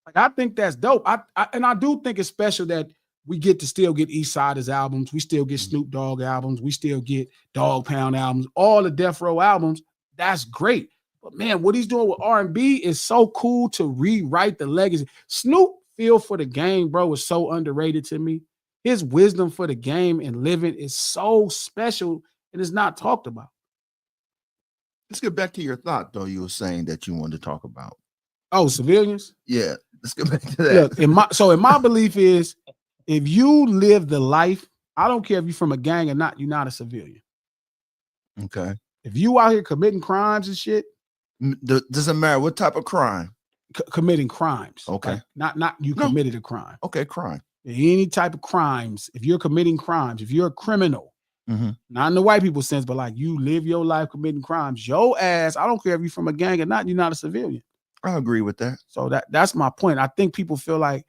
[SPEAKER 1] Like I think that's dope. I do think it's special that we get to still get East Side's albums. We still get Snoop Dogg albums. We still get Dog Pound albums. All the Death Row albums. That's great. But man, what he's doing with R&B is so cool to rewrite the legacy. Snoop feel for the game, bro, is so underrated to me. His wisdom for the game and living is so special and it's not talked about.
[SPEAKER 3] Let's get back to your thought, though. You were saying that you wanted to talk about.
[SPEAKER 1] Oh, civilians?
[SPEAKER 3] Yeah, let's get back to that.
[SPEAKER 1] Look, my belief is if you live the life, I don't care if you're from a gang or not, you're not a civilian.
[SPEAKER 3] Okay.
[SPEAKER 1] If you out here committing crimes and shit.
[SPEAKER 3] Doesn't matter what type of crime.
[SPEAKER 1] Committing crimes.
[SPEAKER 3] Okay.
[SPEAKER 1] Like not you committed a crime.
[SPEAKER 3] Okay, crime.
[SPEAKER 1] Any type of crimes. If you're committing crimes, if you're a criminal, not in the white people sense, but like you live your life committing crimes, your ass, I don't care if you're from a gang or not, you're not a civilian.
[SPEAKER 3] I agree with that.
[SPEAKER 1] So that's my point. I think people feel like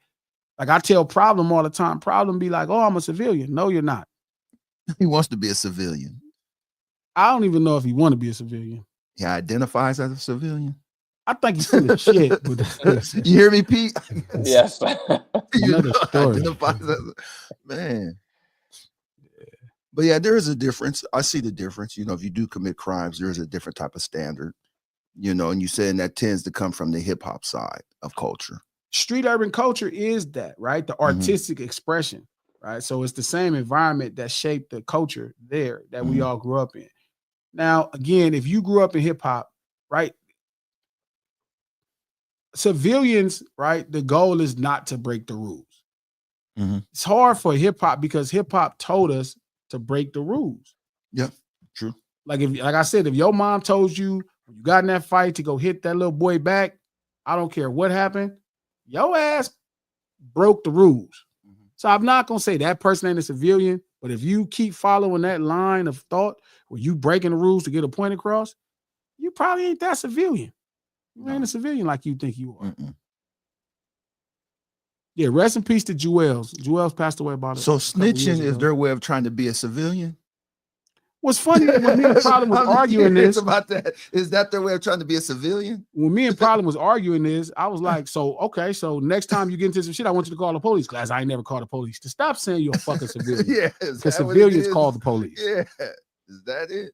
[SPEAKER 1] I tell Problem all the time. Problem be like, oh, I'm a civilian. No, you're not.
[SPEAKER 3] He wants to be a civilian.
[SPEAKER 1] I don't even know if he want to be a civilian.
[SPEAKER 3] He identifies as a civilian.
[SPEAKER 1] I think he's full of shit.
[SPEAKER 3] You hear me, Pete?
[SPEAKER 2] Yes.
[SPEAKER 1] Another story.
[SPEAKER 3] Man. But yeah, there is a difference. I see the difference. You know, if you do commit crimes, there is a different type of standard. You know, and you saying that tends to come from the hip hop side of culture.
[SPEAKER 1] Street urban culture is that, right? The artistic expression, right? So it's the same environment that shaped the culture there that we all grew up in. Now, again, if you grew up in hip hop, right? Civilians, right? The goal is not to break the rules. It's hard for hip hop because hip hop told us to break the rules.
[SPEAKER 3] Yeah, true.
[SPEAKER 1] Like I said, if your mom told you you got in that fight to go hit that little boy back, I don't care what happened, your ass broke the rules. So I'm not gonna say that person ain't a civilian, but if you keep following that line of thought where you breaking the rules to get a point across, you probably ain't that civilian. You ain't a civilian like you think you are. Yeah, rest in peace to Jewels. Jewels passed away about it.
[SPEAKER 3] So snitching is their way of trying to be a civilian?
[SPEAKER 1] What's funny when me and Problem was arguing this
[SPEAKER 3] about that, is that their way of trying to be a civilian?
[SPEAKER 1] When me and Problem was arguing this, I was like, so next time you get into some shit, I want you to call the police. Class, I ain't never called the police. To stop saying you're a fucking civilian.
[SPEAKER 3] Yeah,
[SPEAKER 1] because civilians call the police.
[SPEAKER 3] Yeah, is that it?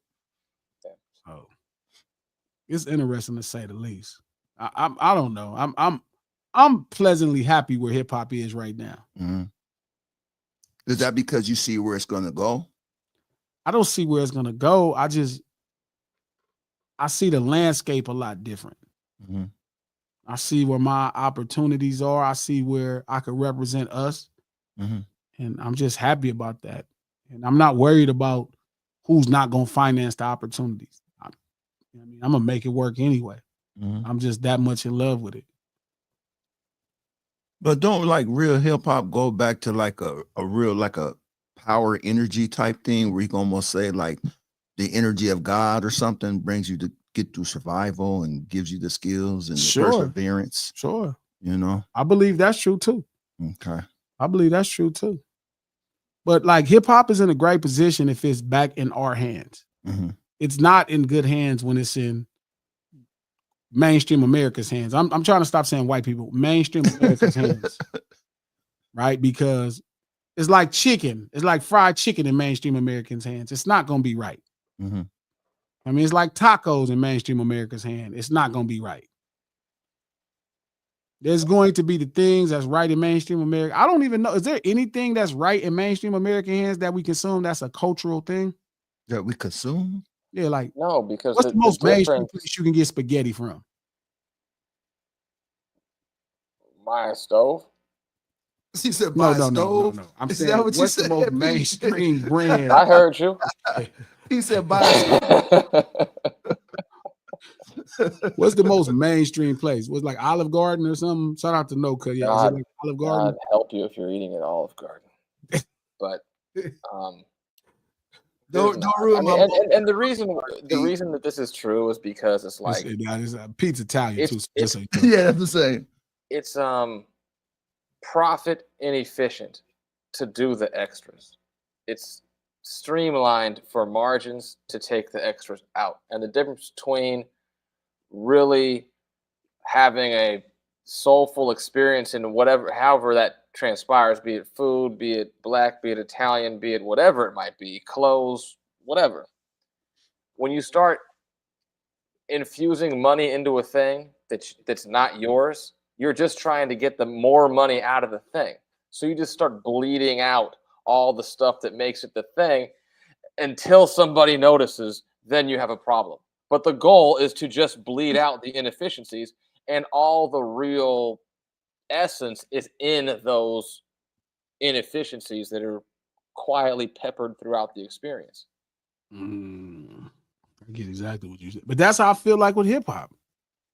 [SPEAKER 1] Oh, it's interesting to say the least. I don't know. I'm pleasantly happy where hip hop is right now.
[SPEAKER 3] Is that because you see where it's going to go?
[SPEAKER 1] I don't see where it's going to go. I see the landscape a lot different. I see where my opportunities are. I see where I could represent us. And I'm just happy about that. And I'm not worried about who's not going to finance the opportunities. I'm going to make it work anyway. I'm just that much in love with it.
[SPEAKER 3] But don't like real hip hop go back to like a real, like a power energy type thing where you can almost say like the energy of God or something brings you get through survival and gives you the skills and the
[SPEAKER 1] Sure.
[SPEAKER 3] perseverance.
[SPEAKER 1] Sure.
[SPEAKER 3] You know?
[SPEAKER 1] I believe that's true too.
[SPEAKER 3] Okay.
[SPEAKER 1] I believe that's true too. But like hip hop is in a great position if it's back in our hands.
[SPEAKER 3] Mm-hmm.
[SPEAKER 1] It's not in good hands when it's in mainstream America's hands. I'm trying to stop saying white people, mainstream America's hands. Right? Because it's like chicken. It's like fried chicken in mainstream Americans' hands. It's not going to be right.
[SPEAKER 3] Mm-hmm.
[SPEAKER 1] I mean, it's like tacos in mainstream America's hand. It's not going to be right. There's going to be the things that's right in mainstream America. I don't even know. Is there anything that's right in mainstream American hands that we consume that's a cultural thing?
[SPEAKER 3] That we consume?
[SPEAKER 1] Yeah, like
[SPEAKER 2] No, because
[SPEAKER 1] what's the most mainstream
[SPEAKER 2] difference.
[SPEAKER 1] place you can get spaghetti from?
[SPEAKER 2] My stove.
[SPEAKER 3] She said
[SPEAKER 1] No,
[SPEAKER 3] buy a
[SPEAKER 1] no, no, no,
[SPEAKER 3] stove.
[SPEAKER 1] no. I'm
[SPEAKER 3] Is
[SPEAKER 1] saying
[SPEAKER 3] that what you
[SPEAKER 1] what's the
[SPEAKER 3] said?
[SPEAKER 1] most mainstream brand?
[SPEAKER 2] I heard you.
[SPEAKER 3] He said buy a stove.
[SPEAKER 1] What's the most mainstream place? Was like Olive Garden or something? Shout out to No Cut. Yeah, is it like Olive Garden?
[SPEAKER 2] God help you if you're eating at Olive Garden. But
[SPEAKER 3] Don't ruin my moment.
[SPEAKER 2] and the reason that this is true is because it's like
[SPEAKER 1] It's pizza Italian too.
[SPEAKER 2] it's-
[SPEAKER 1] Just so you know.
[SPEAKER 3] Yeah, that's the same.
[SPEAKER 2] it's profit inefficient to do the extras. It's streamlined for margins to take the extras out. And the difference between really having a soulful experience in however that transpires, be it food, be it black, be it Italian, be it whatever it might be, clothes, whatever. When you start infusing money into a thing that's not yours, you're just trying to get the more money out of the thing. So you just start bleeding out all the stuff that makes it the thing until somebody notices, then you have a problem. But the goal is to just bleed out the inefficiencies, and all the real essence is in those inefficiencies that are quietly peppered throughout the experience.
[SPEAKER 1] I get exactly what you said. But that's how I feel like with hip hop.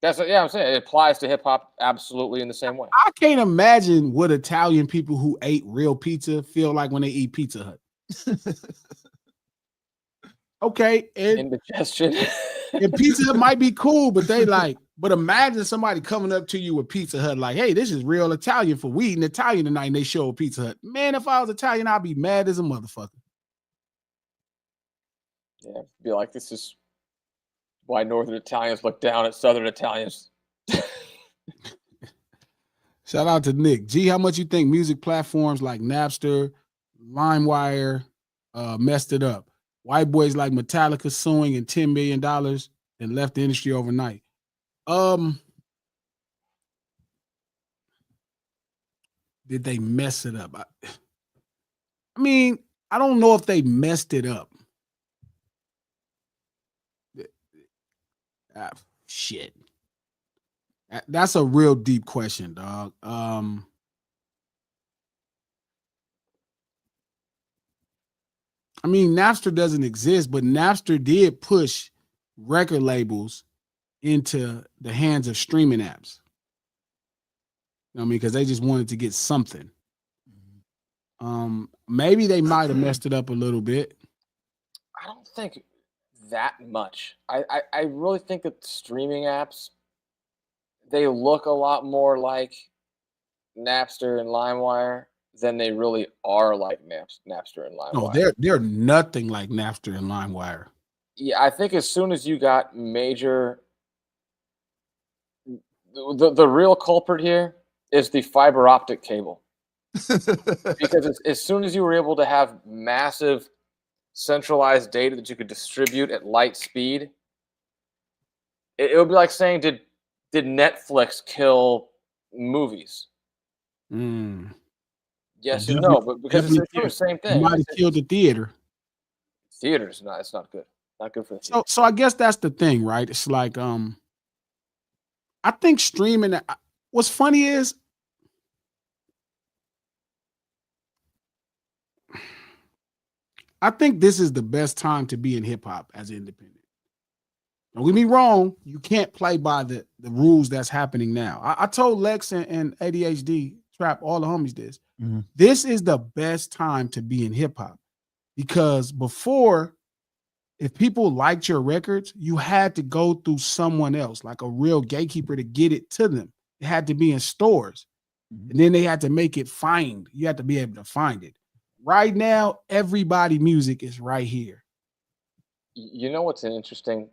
[SPEAKER 2] That's what, yeah, I'm saying it applies to hip hop absolutely in the same way.
[SPEAKER 1] I can't imagine what Italian people who ate real pizza feel like when they eat Pizza Hut. Okay, and
[SPEAKER 2] Indigestion.
[SPEAKER 1] Pizza Hut might be cool, but but imagine somebody coming up to you with Pizza Hut like, hey, this is real Italian for we eating Italian tonight, and they show a Pizza Hut. Man, if I was Italian, I'd be mad as a motherfucker.
[SPEAKER 2] Yeah, be like, this is why Northern Italians look down at Southern Italians.
[SPEAKER 1] Shout out to Nick. G, how much you think music platforms like Napster, LimeWire messed it up? White boys like Metallica suing and $10 million and left the industry overnight. Did they mess it up? I mean, I don't know if they messed it up. Shit. That's a real deep question, dog. I mean, Napster doesn't exist, but Napster did push record labels into the hands of streaming apps. I mean, because they just wanted to get something. Maybe they might have messed it up a little bit.
[SPEAKER 2] I don't think that much. I really think that streaming apps, they look a lot more like Napster and LimeWire than they really are like Napster and LimeWire.
[SPEAKER 1] No, they're nothing like Napster and LimeWire.
[SPEAKER 2] Yeah, I think as soon as you got major, the real culprit here is the fiber optic cable. Because as soon as you were able to have massive centralized data that you could distribute at light speed, it would be like saying, did Netflix kill movies? Yes and no, but because it's the same thing.
[SPEAKER 1] It might have killed the theater.
[SPEAKER 2] Theater's not. It's not good. Not good for the theater.
[SPEAKER 1] So I guess that's the thing, right? It's like I think streaming. What's funny is I think this is the best time to be in hip hop as independent. Don't get me wrong, you can't play by the rules that's happening now. I told Lex and ADHD, Trap, all the homies this.
[SPEAKER 3] Mm-hmm.
[SPEAKER 1] This is the best time to be in hip hop because before if people liked your records, you had to go through someone else, like a real gatekeeper, to get it to them. It had to be in stores. And then they had to make it find. You had to be able to find it. Right now, everybody music is right here.
[SPEAKER 2] You know what's an interesting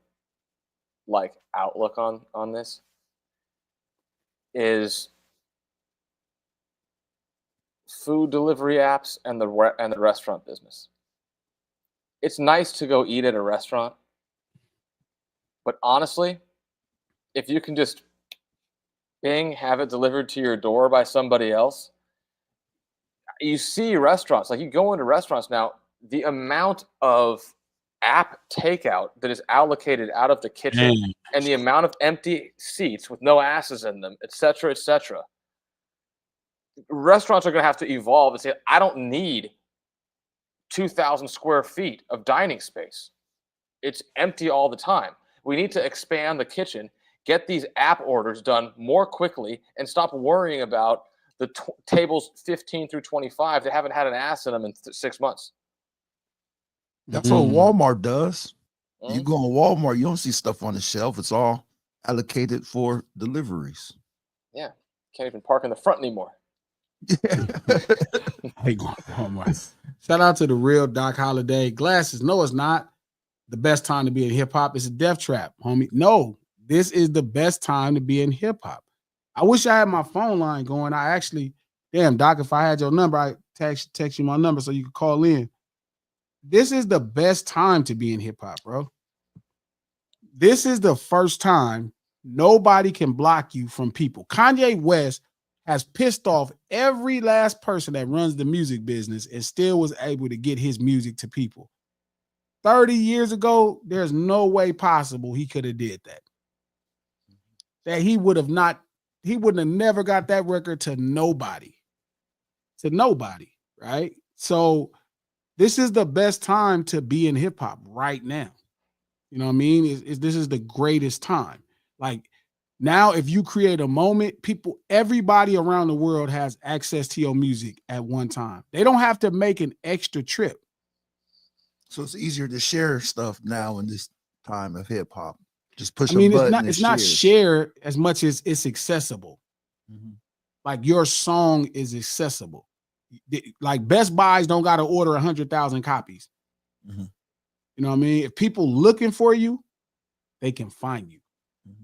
[SPEAKER 2] like outlook on this is food delivery apps and the restaurant business. It's nice to go eat at a restaurant, but honestly, if you can just have it delivered to your door by somebody else, you see restaurants, like you go into restaurants now, the amount of app takeout that is allocated out of the kitchen and the amount of empty seats with no asses in them, et cetera, et cetera. Restaurants are going to have to evolve and say, I don't need 2,000 square feet of dining space. It's empty all the time. We need to expand the kitchen, get these app orders done more quickly, and stop worrying about the tables 15 through 25 that haven't had an ass in them in 6 months.
[SPEAKER 3] That's what Walmart does. You go on Walmart, you don't see stuff on the shelf. It's all allocated for deliveries.
[SPEAKER 2] Yeah. Can't even park in the front anymore.
[SPEAKER 1] Shout out to the real Doc Holliday. Glasses. No, it's not the best time to be in hip hop. It's a death trap, homie. No, this is the best time to be in hip hop. I wish I had my phone line going. I actually, damn, Doc, if I had your number, I'd text you my number so you could call in. This is the best time to be in hip hop, bro. This is the first time nobody can block you from people. Kanye West has pissed off every last person that runs the music business and still was able to get his music to people. 30 years ago, there's no way possible he could have did that. That he wouldn't have never got that record to nobody. To nobody, right? So this is the best time to be in hip hop right now. You know what I mean? This is the greatest time. Like now, if you create a moment, everybody around the world has access to your music at one time. They don't have to make an extra trip.
[SPEAKER 3] So it's easier to share stuff now in this time of hip hop. Just push a button.
[SPEAKER 1] It's not shared as much as it's accessible. Like your song is accessible. Like Best Buys don't got to order 100,000 copies. You know what I mean? If people looking for you, they can find you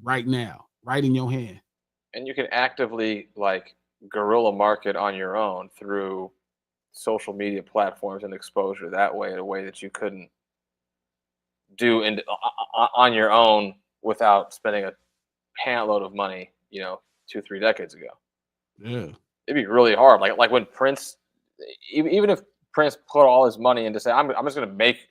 [SPEAKER 1] right now, right in your hand.
[SPEAKER 2] And you can actively like guerrilla market on your own through social media platforms and exposure that way in a way that you couldn't do on your own without spending a pantload of money, 2-3 decades ago.
[SPEAKER 1] Yeah.
[SPEAKER 2] It'd be really hard. Like when Prince, even if Prince put all his money into say, I'm just going to make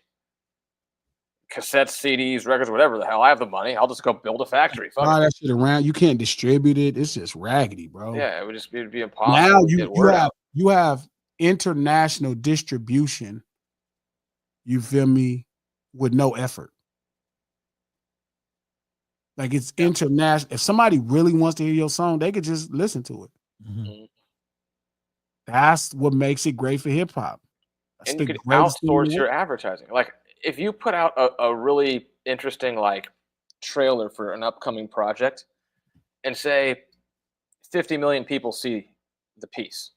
[SPEAKER 2] cassettes, CDs, records, whatever the hell. I have the money. I'll just go build a factory.
[SPEAKER 1] Buy that shit around. You can't distribute it. It's just raggedy, bro.
[SPEAKER 2] Yeah, it'd be impossible.
[SPEAKER 1] Now you have international distribution. You feel me? With no effort. Like it's international. If somebody really wants to hear your song, they could just listen to it. That's what makes it great for hip hop.
[SPEAKER 2] And you could outsource your advertising. Like if you put out a really interesting like trailer for an upcoming project and say 50 million people see the piece,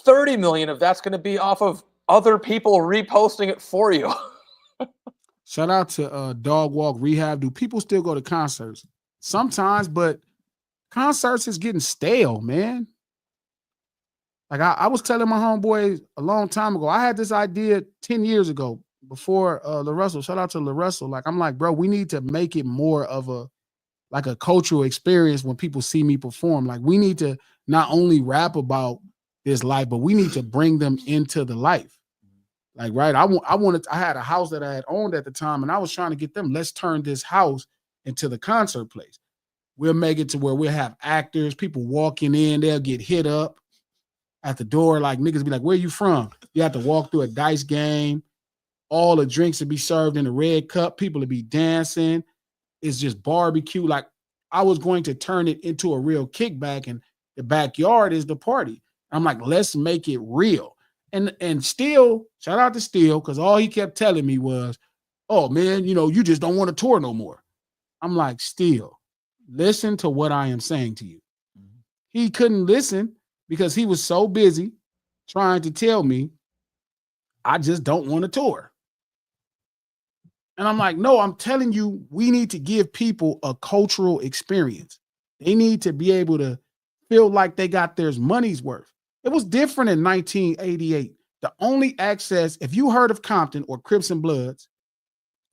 [SPEAKER 2] 30 million of that's going to be off of other people reposting it for you.
[SPEAKER 1] Shout out to Dog Walk Rehab. Do people still go to concerts? Sometimes, but concerts is getting stale, man. Like I was telling my homeboys a long time ago, I had this idea 10 years ago before LaRussell. Shout out to LaRussell. Like I'm like, bro, we need to make it more of a cultural experience when people see me perform. Like we need to not only rap about this life, but we need to bring them into the life. Like, right. I had a house that I had owned at the time, and I was trying to get them, let's turn this house into the concert place. We'll make it to where we'll have actors, people walking in, they'll get hit up at the door. Like niggas be like, where you from? You have to walk through a dice game. All the drinks will be served in a red cup. People will be dancing. It's just barbecue. Like I was going to turn it into a real kickback, and the backyard is the party. I'm like, let's make it real. And Steele, shout out to Steele, because all he kept telling me was, oh man, you just don't want to tour no more. I'm like, still, listen to what I am saying to you.
[SPEAKER 3] Mhm.
[SPEAKER 1] He couldn't listen because he was so busy trying to tell me I just don't want to tour. And I'm like, no, I'm telling you, we need to give people a cultural experience. They need to be able to feel like they got their money's worth. It was different in 1988. The only access, if you heard of Compton or Crips and Bloods,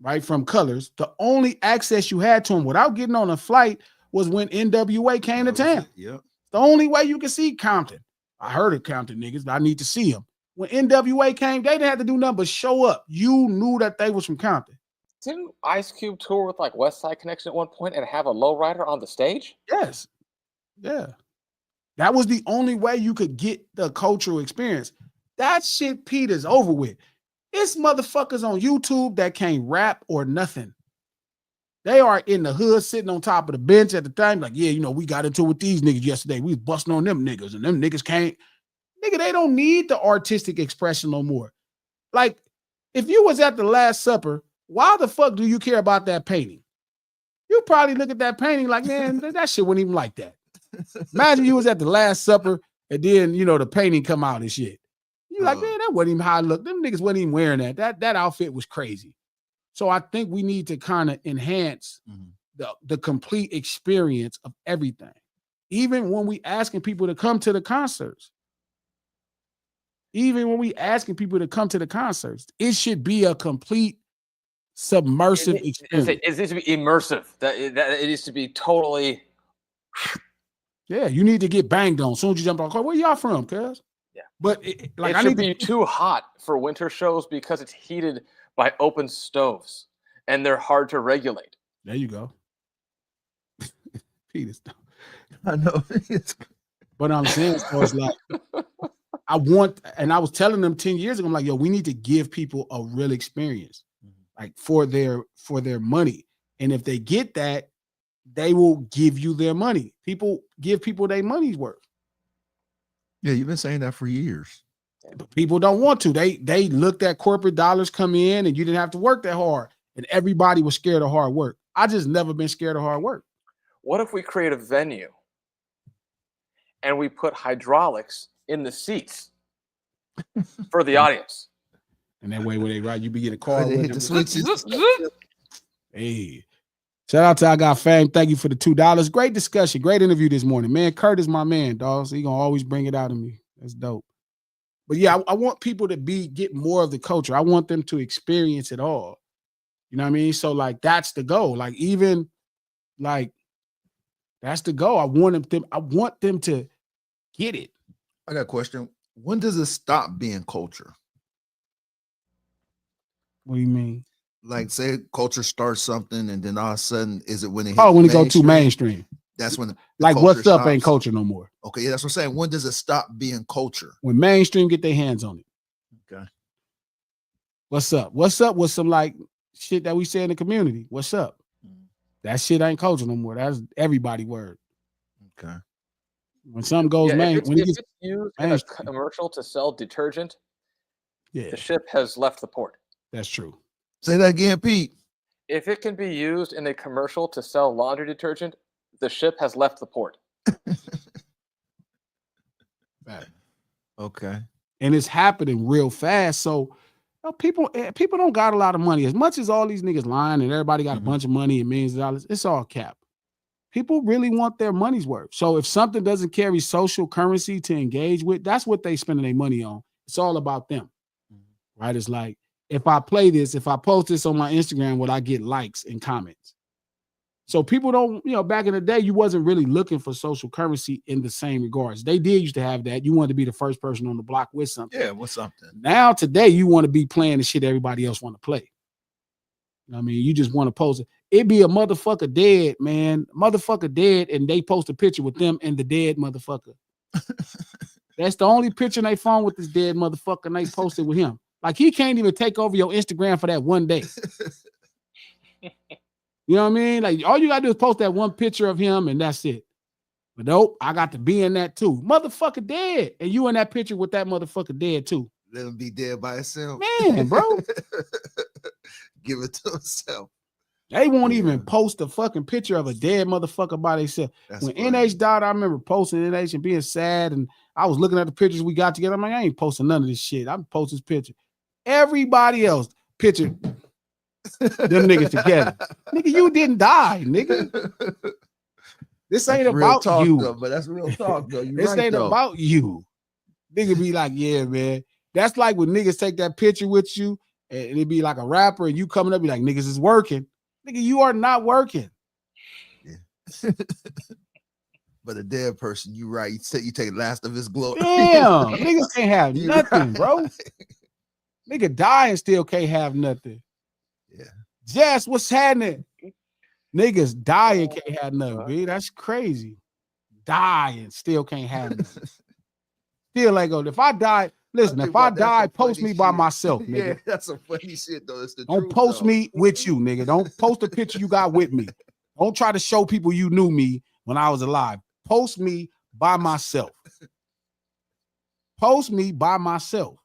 [SPEAKER 1] right, from Colors, the only access you had to them without getting on a flight was when NWA came to town.
[SPEAKER 3] Yep.
[SPEAKER 1] The only way you can see Compton. I heard of Compton niggas, but I need to see them. When NWA came, they didn't have to do nothing but show up. You knew that they was from Compton.
[SPEAKER 2] Didn't Ice Cube tour with like West Side Connection at one point and have a lowrider on the stage?
[SPEAKER 1] Yes. Yeah. That was the only way you could get the cultural experience. That shit, Pete, is over with. It's motherfuckers on YouTube that can't rap or nothing. They are in the hood sitting on top of the bench at the time, like, yeah, we got into it with these niggas yesterday. We was busting on them niggas, and them niggas can't. Nigga, they don't need the artistic expression no more. Like, if you was at the Last Supper, why the fuck do you care about that painting? You probably look at that painting like, man, that shit wasn't even like that. Imagine you was at the Last Supper and then, the painting come out and shit. You're like, man, that wasn't even how I looked. Them niggas wasn't even wearing that. That outfit was crazy. So I think we need to kind of enhance the complete experience of everything. Even when we asking people to come to the concerts. It should be a complete submersive experience.
[SPEAKER 2] It needs to be immersive. That it needs to be totally.
[SPEAKER 1] Yeah, you need to get banged on. As soon as you jump on the car, where y'all from, cuz?
[SPEAKER 2] Yeah.
[SPEAKER 1] But
[SPEAKER 2] it should be too hot for winter shows because it's heated by open stoves and they're hard to regulate.
[SPEAKER 1] There you go. Peter.
[SPEAKER 3] I know.
[SPEAKER 1] But I'm saying, so it's like, I was telling them 10 years ago, I'm like, yo, we need to give people a real experience, like for their money. And if they get that, they will give you their money. People give people their money's worth.
[SPEAKER 3] Yeah, you've been saying that for years.
[SPEAKER 1] But people don't want to. They looked at corporate dollars come in and you didn't have to work that hard. And everybody was scared of hard work. I just never been scared of hard work.
[SPEAKER 2] What if we create a venue and we put hydraulics in the seats for the audience?
[SPEAKER 1] And that way when they ride, you be getting a car. Hey. Shout out to I Got Fame. Thank you for the $2. Great discussion. Great interview this morning. Man, Kurt is my man, dog. So he gonna always bring it out of me. That's dope. But yeah, I want people to get more of the culture. I want them to experience it all. You know what I mean? So like that's the goal. Like even like that's the goal. I want them to get it.
[SPEAKER 3] I got a question. When does it stop being culture?
[SPEAKER 1] What do you mean?
[SPEAKER 3] Like say culture starts something and then all of a sudden is it when it
[SPEAKER 1] when it go too mainstream?
[SPEAKER 3] That's when the
[SPEAKER 1] like what's up
[SPEAKER 3] stops.
[SPEAKER 1] Ain't culture no more.
[SPEAKER 3] Okay, yeah, that's what I'm saying. When does it stop being culture?
[SPEAKER 1] When mainstream get their hands on it.
[SPEAKER 3] Okay.
[SPEAKER 1] What's up? What's up with some like shit that we say in the community? What's up? That shit ain't culture no more. That's everybody word.
[SPEAKER 3] Okay.
[SPEAKER 1] When something goes
[SPEAKER 2] if it's used in a
[SPEAKER 1] mainstream.
[SPEAKER 2] commercial to sell detergent,
[SPEAKER 1] the
[SPEAKER 2] ship has left the port.
[SPEAKER 1] That's true.
[SPEAKER 3] Say that again, Pete.
[SPEAKER 2] If it can be used in a commercial to sell laundry detergent, the ship has left the port.
[SPEAKER 3] Okay.
[SPEAKER 1] And it's happening real fast. So people don't got a lot of money. As much as all these niggas lying and everybody got a bunch of money and millions of dollars, it's all cap. People really want their money's worth. So if something doesn't carry social currency to engage with, that's what they spending their money on. It's all about them. Right? It's like, if I play this, if I post this on my Instagram, will I get likes and comments? So people don't, back in the day, you wasn't really looking for social currency in the same regards. They did used to have that. You wanted to be the first person on the block with something.
[SPEAKER 3] Yeah, with something.
[SPEAKER 1] Now, today, you want to be playing the shit everybody else want to play. You know what I mean? You just want to post it. It be a motherfucker dead, man. Motherfucker dead, and they post a picture with them and the dead motherfucker. That's the only picture on their phone with this dead motherfucker, and they posted with him. Like, he can't even take over your Instagram for that one day. You know what I mean? Like, all you got to do is post that one picture of him, and that's it. But nope, I got to be in that too. Motherfucker dead. And you in that picture with that motherfucker dead too.
[SPEAKER 3] Let him be dead by himself.
[SPEAKER 1] Man, bro.
[SPEAKER 3] give it to himself.
[SPEAKER 1] They won't even
[SPEAKER 3] Yeah.
[SPEAKER 1] post a fucking picture of a dead motherfucker by themselves.
[SPEAKER 3] That's
[SPEAKER 1] When
[SPEAKER 3] funny.
[SPEAKER 1] NH died, I remember posting NH and being sad, and I was looking at the pictures we got together. I'm like, I ain't posting none of this shit. I'm posting this picture. Everybody else picture them niggas together. Nigga, you didn't die, nigga. This ain't
[SPEAKER 3] That's real
[SPEAKER 1] about
[SPEAKER 3] talk,
[SPEAKER 1] you.
[SPEAKER 3] though, but that's real talk, though. You
[SPEAKER 1] This
[SPEAKER 3] right,
[SPEAKER 1] ain't
[SPEAKER 3] though.
[SPEAKER 1] about you. Nigga be like, yeah, man. That's like when niggas take that picture with you and it be like a rapper and you coming up be like, niggas is working. Nigga, you are not working.
[SPEAKER 3] Yeah. But a dead person, you right. You said you take last of his glory.
[SPEAKER 1] Damn, niggas can't have
[SPEAKER 3] You
[SPEAKER 1] nothing,
[SPEAKER 3] right.
[SPEAKER 1] bro. Nigga die and still can't have nothing.
[SPEAKER 3] Yeah.
[SPEAKER 1] Jess, what's happening? Niggas die and can't have nothing, B. That's crazy. Die and still can't have nothing. Still ain't go. If I die, listen, if I die, post me by myself, nigga.
[SPEAKER 3] Yeah, that's some funny shit, though. It's the
[SPEAKER 1] Don't
[SPEAKER 3] truth,
[SPEAKER 1] post
[SPEAKER 3] though.
[SPEAKER 1] me with you, nigga. Don't post a picture you got with me. Don't try to show people you knew me when I was alive. Post me by myself. Post me by myself.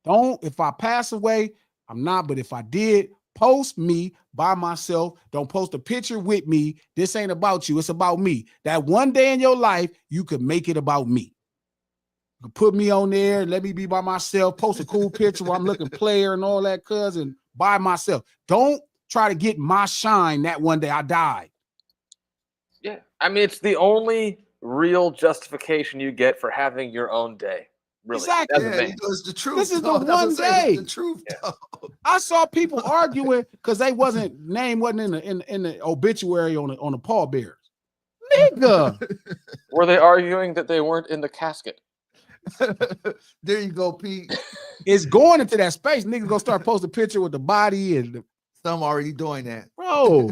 [SPEAKER 1] Don't, if I pass away, I'm not, but if I did, post me by myself. Don't post a picture with me. This ain't about you. It's about me. That one day in your life, you could make it about me. You could put me on there, let me be by myself, post a cool picture where I'm looking player and all that, cousin, by myself. Don't try to get my shine that one day I died.
[SPEAKER 2] Yeah. I mean, it's the only real justification you get for having your own day. Really.
[SPEAKER 1] Exactly.
[SPEAKER 2] As a
[SPEAKER 3] Yeah,
[SPEAKER 2] man.
[SPEAKER 3] you know, it's the truth.
[SPEAKER 1] This is the
[SPEAKER 3] dog. That's what I'm
[SPEAKER 1] one
[SPEAKER 3] saying.
[SPEAKER 1] day.
[SPEAKER 3] It's the truth,
[SPEAKER 2] Yeah.
[SPEAKER 3] dog.
[SPEAKER 1] I saw people arguing because they name wasn't in the obituary on the pallbearers. Nigga.
[SPEAKER 2] Were they arguing that they weren't in the casket?
[SPEAKER 3] There you go, Pete.
[SPEAKER 1] It's going into that space. Niggas gonna start posting picture with the body and
[SPEAKER 3] Some already doing that.
[SPEAKER 1] bro.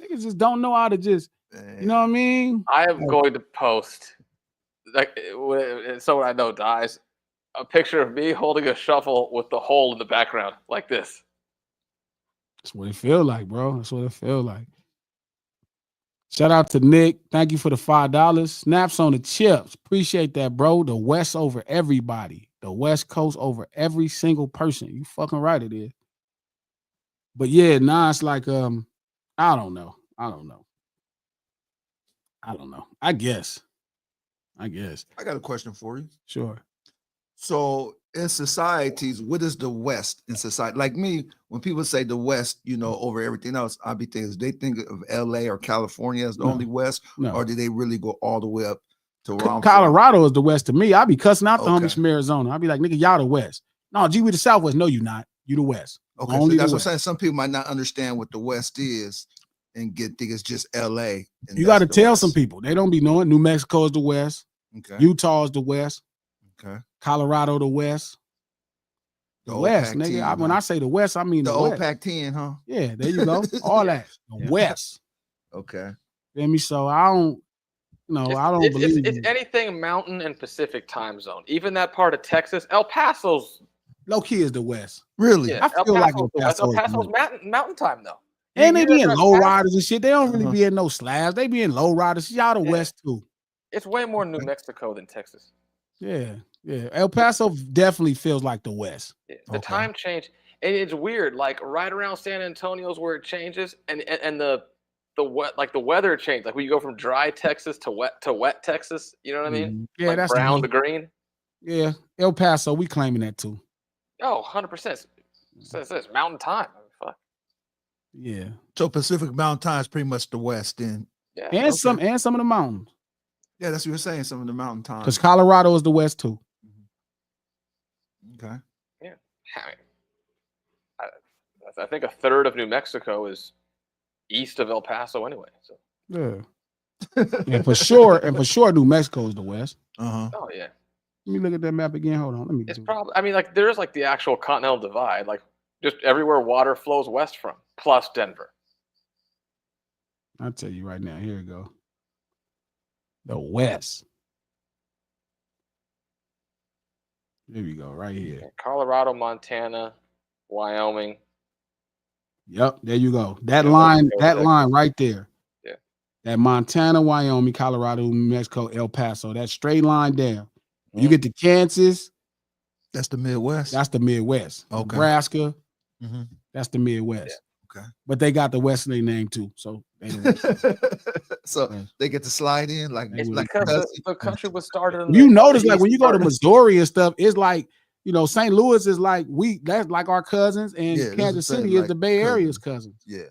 [SPEAKER 1] Niggas just don't know how to just, you know what I mean?
[SPEAKER 2] I am going to post, like, when someone I know dies, a picture of me holding a shovel with the hole in the background, like this.
[SPEAKER 1] That's what it feel like, bro. That's what it feel like. Shout out to Nick. Thank you for the $5. Snaps on the chips. Appreciate that, bro. The West over everybody. The West Coast over every single person. You fucking right it is. But yeah, nah, it's like, I don't know. I guess.
[SPEAKER 3] I got a question for you.
[SPEAKER 1] Sure.
[SPEAKER 3] So in societies, what is the West in society? Like me, when people say the West, you know, over everything else, I be thinking, they think of LA or California as the only West, or do they really go all the way up to where I'm
[SPEAKER 1] Colorado is the West to me. I be cussing out the
[SPEAKER 3] Okay.
[SPEAKER 1] homies from Arizona. I be like, nigga, y'all the West. No, G, we the Southwest. No, you not. You the West.
[SPEAKER 3] Okay,
[SPEAKER 1] Only
[SPEAKER 3] so that's
[SPEAKER 1] the
[SPEAKER 3] what I'm saying.
[SPEAKER 1] West.
[SPEAKER 3] Some people might not understand what the West is and think it's just LA. And
[SPEAKER 1] You got to
[SPEAKER 3] that's the
[SPEAKER 1] tell
[SPEAKER 3] West.
[SPEAKER 1] some people. They don't be knowing. New Mexico is the West.
[SPEAKER 3] Okay.
[SPEAKER 1] Utah is the West.
[SPEAKER 3] Okay.
[SPEAKER 1] Colorado the West. The
[SPEAKER 3] old
[SPEAKER 1] West,
[SPEAKER 3] Pac-10,
[SPEAKER 1] nigga. When
[SPEAKER 3] huh?
[SPEAKER 1] I say the West, I mean
[SPEAKER 3] The
[SPEAKER 1] the
[SPEAKER 3] old
[SPEAKER 1] West.
[SPEAKER 3] Pac-10, huh?
[SPEAKER 1] Yeah, there you go. All that. The West.
[SPEAKER 3] Okay.
[SPEAKER 1] Feel me? So I don't, I don't believe
[SPEAKER 2] it's anything mountain and Pacific time zone. Even that part of Texas, El Paso's
[SPEAKER 1] low key is the West.
[SPEAKER 3] Really?
[SPEAKER 2] Yeah,
[SPEAKER 1] I feel like El
[SPEAKER 2] El
[SPEAKER 1] Paso is the
[SPEAKER 2] Paso's
[SPEAKER 1] West.
[SPEAKER 2] mountain time though.
[SPEAKER 1] And they
[SPEAKER 2] You
[SPEAKER 1] be in
[SPEAKER 2] address
[SPEAKER 1] low
[SPEAKER 2] Paso,
[SPEAKER 1] riders and shit. They don't really
[SPEAKER 3] Uh-huh.
[SPEAKER 1] be in no slabs. They be in low riders. Y'all the
[SPEAKER 2] Yeah.
[SPEAKER 1] West too.
[SPEAKER 2] It's way more New Mexico than Texas.
[SPEAKER 1] Yeah. El Paso definitely feels like the West.
[SPEAKER 2] Yeah. The time change, and it's weird. Like right around San Antonio's where it changes, and the weather change. Like when you go from dry Texas to wet Texas. You know what I mean?
[SPEAKER 1] Mhm. Yeah,
[SPEAKER 2] like
[SPEAKER 1] that's
[SPEAKER 2] brown
[SPEAKER 1] me.
[SPEAKER 2] to green.
[SPEAKER 1] Yeah, El Paso, we claiming that too.
[SPEAKER 2] Oh, 100%. It's mountain time. Fuck.
[SPEAKER 1] Yeah.
[SPEAKER 3] So Pacific Mountain Time is pretty much the West then.
[SPEAKER 2] Yeah.
[SPEAKER 1] And some of the mountains.
[SPEAKER 3] Yeah, that's what you're saying. Some of the mountain time.
[SPEAKER 1] Because Colorado is the West too.
[SPEAKER 3] Okay.
[SPEAKER 2] Yeah. I think a third of New Mexico is east of El Paso anyway. So.
[SPEAKER 1] Yeah. And for sure, New Mexico is the West.
[SPEAKER 3] Uh-huh.
[SPEAKER 2] Oh yeah.
[SPEAKER 1] Let me look at that map again. Hold on. Let me.
[SPEAKER 2] It's probably. I mean, like there's like the actual continental divide, like just everywhere water flows west from, plus Denver.
[SPEAKER 1] I'll tell you right now. Here we go. The West. Here we go. Right here.
[SPEAKER 2] Colorado, Montana, Wyoming.
[SPEAKER 1] Yep. There you go. That
[SPEAKER 2] Yeah,
[SPEAKER 1] line.
[SPEAKER 2] Mexico,
[SPEAKER 1] That
[SPEAKER 2] Texas.
[SPEAKER 1] line right there.
[SPEAKER 2] Yeah.
[SPEAKER 1] That Montana, Wyoming, Colorado, New Mexico, El Paso. That straight line down. When you get to Kansas,
[SPEAKER 3] That's the Midwest.
[SPEAKER 1] that's the Midwest.
[SPEAKER 3] Okay.
[SPEAKER 1] Nebraska,
[SPEAKER 3] Mm-hmm.
[SPEAKER 1] That's the Midwest.
[SPEAKER 3] Okay.
[SPEAKER 1] But they got the West in their name too. So they
[SPEAKER 3] so
[SPEAKER 1] West.
[SPEAKER 3] they get to slide in like
[SPEAKER 2] It's
[SPEAKER 1] would-
[SPEAKER 2] because the country was started in
[SPEAKER 1] you
[SPEAKER 2] the
[SPEAKER 1] notice like
[SPEAKER 2] East
[SPEAKER 1] when you go to
[SPEAKER 2] first.
[SPEAKER 1] Missouri and stuff, it's like, you know, St. Louis is like that's like our cousins, and
[SPEAKER 3] Yeah, that's
[SPEAKER 1] Kansas
[SPEAKER 3] what I'm saying,
[SPEAKER 1] City is
[SPEAKER 3] like
[SPEAKER 1] the Bay Area's
[SPEAKER 3] cousins.
[SPEAKER 1] cousins.
[SPEAKER 3] Yeah.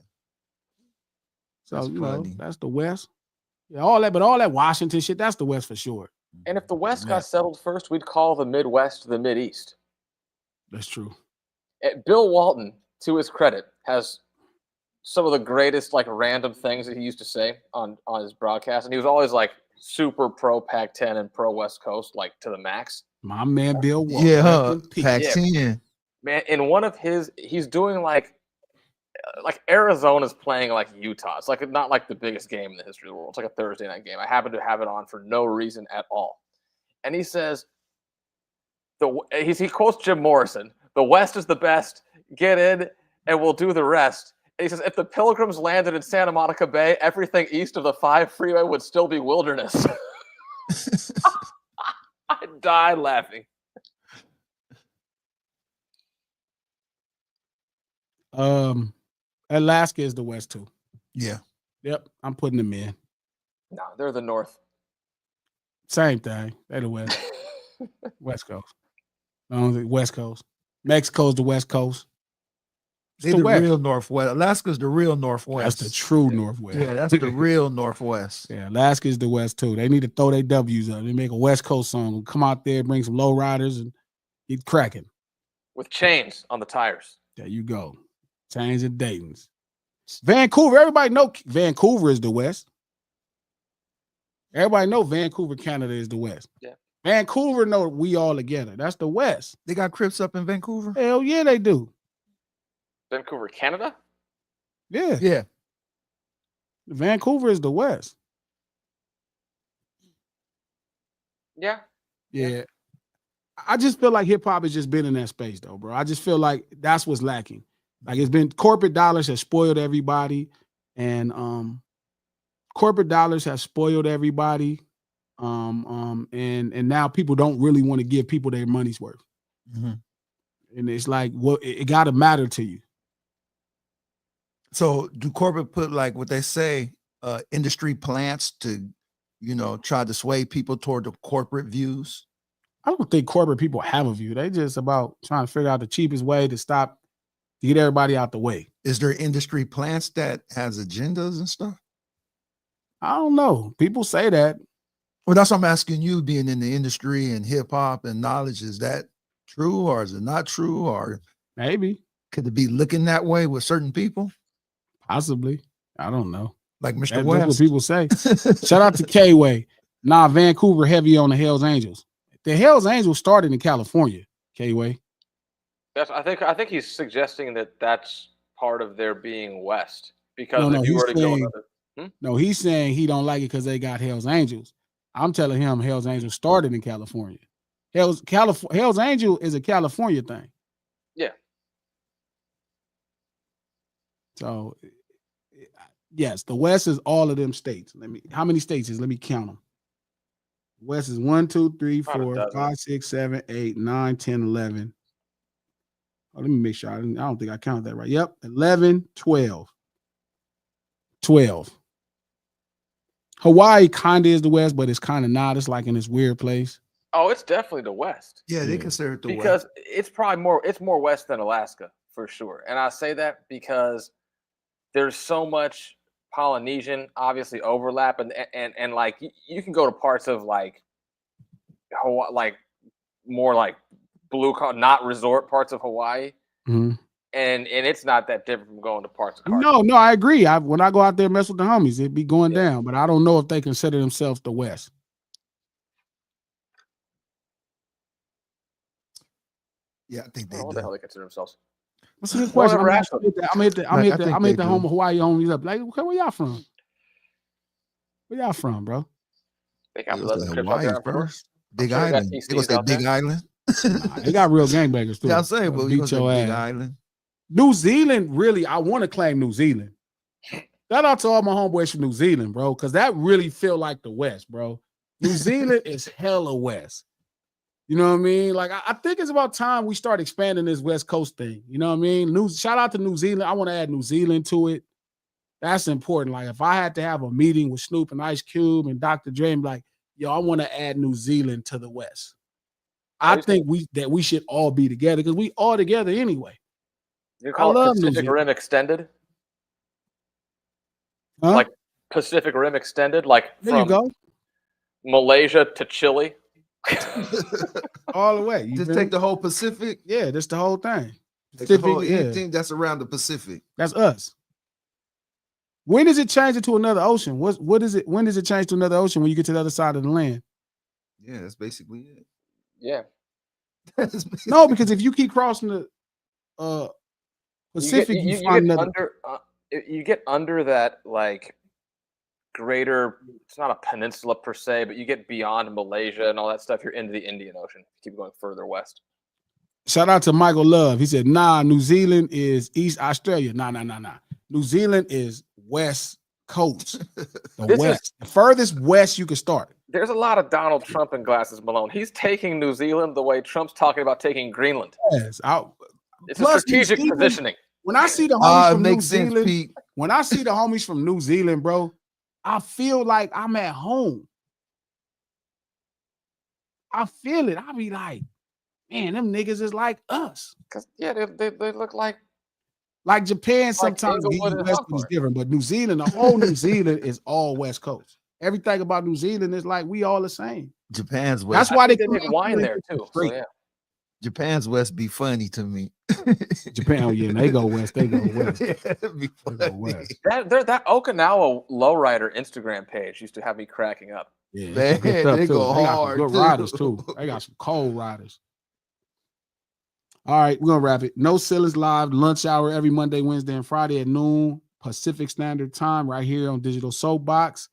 [SPEAKER 1] So
[SPEAKER 3] That's
[SPEAKER 1] you know,
[SPEAKER 3] funny.
[SPEAKER 1] that's the West. Yeah, all that Washington shit, that's the West for sure.
[SPEAKER 2] And if the West
[SPEAKER 3] Yeah.
[SPEAKER 2] got settled first, we'd call the Midwest the Mideast.
[SPEAKER 1] That's true.
[SPEAKER 2] Bill Walton, to his credit, has some of the greatest like random things that he used to say on his broadcast, and he was always like super pro Pac-10 and pro West Coast, like to the max.
[SPEAKER 1] My man Bill Walton.
[SPEAKER 3] Yeah,
[SPEAKER 1] rest in peace.
[SPEAKER 3] Pac-10.
[SPEAKER 2] Man, in one of his, he's doing like Arizona's playing like Utah. It's like not like the biggest game in the history of the world. It's like a Thursday night game. I happen to have it on for no reason at all. And he says, he quotes Jim Morrison, "The West is the best. Get in and we'll do the rest." And he says, if the Pilgrims landed in Santa Monica Bay, everything east of the 5 freeway would still be wilderness. I died laughing.
[SPEAKER 1] Alaska is the West too.
[SPEAKER 3] Yeah.
[SPEAKER 1] Yep, I'm putting them in.
[SPEAKER 2] No, they're the North.
[SPEAKER 1] Same thing. They're the West. West Coast. West Coast. Mexico's the West Coast.
[SPEAKER 3] They're the real Northwest. Alaska's the real Northwest.
[SPEAKER 1] That's the true Northwest.
[SPEAKER 3] Yeah, that's the real Northwest.
[SPEAKER 1] Yeah, Alaska's the West too. They need to throw their W's up. They make a West Coast song. Come out there, bring some low riders, and get cracking.
[SPEAKER 2] With chains on the tires.
[SPEAKER 1] There you go. Chains and Dayton's. Vancouver. Everybody know Vancouver is the West. Everybody know Vancouver, Canada is the West.
[SPEAKER 2] Yeah.
[SPEAKER 1] Vancouver know we all together. That's the West.
[SPEAKER 3] They got Crips up in Vancouver?
[SPEAKER 1] Hell yeah, they do.
[SPEAKER 2] Vancouver, Canada?
[SPEAKER 1] Yeah.
[SPEAKER 3] Yeah.
[SPEAKER 1] Vancouver is the West.
[SPEAKER 2] Yeah.
[SPEAKER 1] Yeah. I just feel like hip hop has just been in that space though, bro. I just feel like that's what's lacking. Like it's been corporate dollars has spoiled everybody, and corporate dollars have spoiled everybody. And now people don't really want to give people their money's worth.
[SPEAKER 3] Mm-hmm.
[SPEAKER 1] And it's like, well, it gotta matter to you.
[SPEAKER 3] So do corporate put like what they say, industry plants to, you know, try to sway people toward the corporate views?
[SPEAKER 1] I don't think corporate people have a view. They just about trying to figure out the cheapest way to get everybody out the way.
[SPEAKER 3] Is there industry plants that has agendas and stuff?
[SPEAKER 1] I don't know. People say that.
[SPEAKER 3] Well, that's what I'm asking you, being in the industry and hip hop and knowledge. Is that true or is it not true? Or
[SPEAKER 1] Maybe.
[SPEAKER 3] could it be looking that way with certain people?
[SPEAKER 1] Possibly. I don't know.
[SPEAKER 3] Like Mr.
[SPEAKER 1] That's
[SPEAKER 3] West.
[SPEAKER 1] what people say. Shout out to K-Way. Nah, Vancouver heavy on the Hells Angels. The Hells Angels started in California, K-Way.
[SPEAKER 2] I think he's suggesting that that's part of their being West. Because
[SPEAKER 1] No,
[SPEAKER 2] if you were to go
[SPEAKER 1] saying, no, he's saying he don't like it because they got Hells Angels. I'm telling him Hells Angels started in California. Hells Angel is a California thing.
[SPEAKER 2] Yeah.
[SPEAKER 1] So, yes, the West is all of them states. How many states is? Let me count them. West is 1, 2, 3, 4, 5, 6, 7, 8, 9, 10, 11. Oh, let me make sure. I don't think I counted that right. Yep. 11, 12. 12. Hawaii kind of is the West, but it's kind of not. It's like in this weird place.
[SPEAKER 2] Oh, it's definitely the West.
[SPEAKER 3] Yeah, they consider it the
[SPEAKER 2] because
[SPEAKER 3] West.
[SPEAKER 2] it's probably more West than Alaska for sure. And I say that because there's so much Polynesian obviously overlap, and like you can go to parts of like Hawaii, like more like blue collar, not resort parts of Hawaii.
[SPEAKER 1] Mm-hmm.
[SPEAKER 2] And it's not that different from going to parts of Carson.
[SPEAKER 1] No, I agree. When I go out there and mess with the homies, it'd be going down. But I don't know if they consider themselves the West.
[SPEAKER 3] Yeah, I think they do.
[SPEAKER 2] What the hell they consider themselves?
[SPEAKER 1] What's a good question? I'm hit the home Hawaii homies up. Like, okay, where y'all from? Where y'all from, bro?
[SPEAKER 2] They got
[SPEAKER 3] Hawaii first. Big Island. They gonna say Big Island.
[SPEAKER 1] Nah, they got real gangbangers too.
[SPEAKER 3] Yeah, I say, but you gonna say Big Island.
[SPEAKER 1] New Zealand, really, I want to claim New Zealand. Shout out to all my homeboys from New Zealand, bro, because that really feel like the West, bro. New Zealand is hella West. You know what I mean? Like, I think it's about time we start expanding this West Coast thing. You know what I mean? Shout out to New Zealand. I want to add New Zealand to it. That's important. Like, if I had to have a meeting with Snoop and Ice Cube and Dr. Dre, I'm like, yo, I want to add New Zealand to the West. I think we should all be together because we all together anyway.
[SPEAKER 2] You call it Pacific Rim Extended?
[SPEAKER 1] Huh?
[SPEAKER 2] Like Pacific Rim Extended? Like
[SPEAKER 1] there you
[SPEAKER 2] from
[SPEAKER 1] go.
[SPEAKER 2] Malaysia to Chile?
[SPEAKER 1] All the way.
[SPEAKER 3] Just take the whole Pacific?
[SPEAKER 1] Yeah, that's the whole thing.
[SPEAKER 3] Anything that's around the Pacific.
[SPEAKER 1] That's us. When does it change it to another ocean? What is it? When does it change to another ocean when you get to the other side of the land?
[SPEAKER 3] Yeah, that's basically it.
[SPEAKER 2] Yeah.
[SPEAKER 1] No, because if you keep crossing the Pacific,
[SPEAKER 2] you get under that like greater. It's not a peninsula per se, but you get beyond Malaysia and all that stuff. You're into the Indian Ocean. Keep going further west.
[SPEAKER 1] Shout out to Michael Love. He said, "Nah, New Zealand is East Australia. Nah. New Zealand is West Coast. The furthest west you can start."
[SPEAKER 2] There's a lot of Donald Trump in glasses, Malone. He's taking New Zealand the way Trump's talking about taking Greenland.
[SPEAKER 1] Yes,
[SPEAKER 2] it's a strategic positioning.
[SPEAKER 1] When I see the homies from New
[SPEAKER 3] sense,
[SPEAKER 1] Zealand,
[SPEAKER 3] Pete.
[SPEAKER 1] when I see the homies from New Zealand, bro, I feel like I'm at home. I feel it. I be like, man, them niggas is like us.
[SPEAKER 2] Cause yeah, they look like
[SPEAKER 1] Japan. Sometimes the West is different, but New Zealand, the whole New Zealand is all West Coast. Everything about New Zealand is like we all the same.
[SPEAKER 3] Japan's West.
[SPEAKER 1] That's why they
[SPEAKER 2] make wine there too. So, yeah.
[SPEAKER 3] Japan's West be funny to me.
[SPEAKER 1] Japan, oh yeah, they go west. They go west.
[SPEAKER 3] Yeah, be funny.
[SPEAKER 1] They go west.
[SPEAKER 2] That Okinawa lowrider Instagram page used to have me cracking up.
[SPEAKER 1] Yeah,
[SPEAKER 3] man, they go hard.
[SPEAKER 1] They got some good riders too. They got some cold riders. All right, we're gonna wrap it. No Ceilings Live, lunch hour every Monday, Wednesday, and Friday at noon Pacific Standard Time, right here on Digital Soapbox.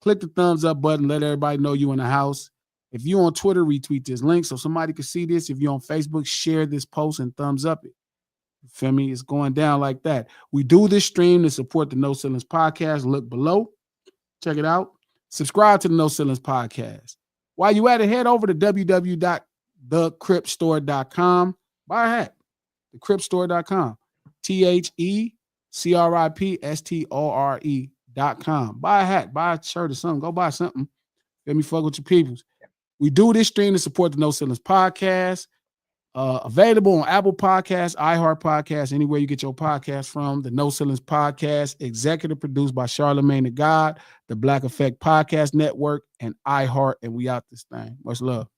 [SPEAKER 1] Click the thumbs up button. Let everybody know you in the house. If you on Twitter, retweet this link so somebody can see this. If you're on Facebook, share this post and thumbs up it. You feel me? It's going down like that. We do this stream to support the No Ceilings Podcast. Look below. Check it out. Subscribe to the No Ceilings Podcast. While you at it, head over to www.thecripstore.com. Buy a hat. Thecripstore.com. TheCripstore.com. Buy a hat, buy a shirt or something. Go buy something. Let me fuck with your peoples. We do this stream to support the No Ceilings Podcast. Available on Apple Podcasts, iHeart Podcasts, anywhere you get your podcast from. The No Ceilings Podcast, executive produced by Charlemagne the God, the Black Effect Podcast Network, and iHeart. And we out this thing. Much love.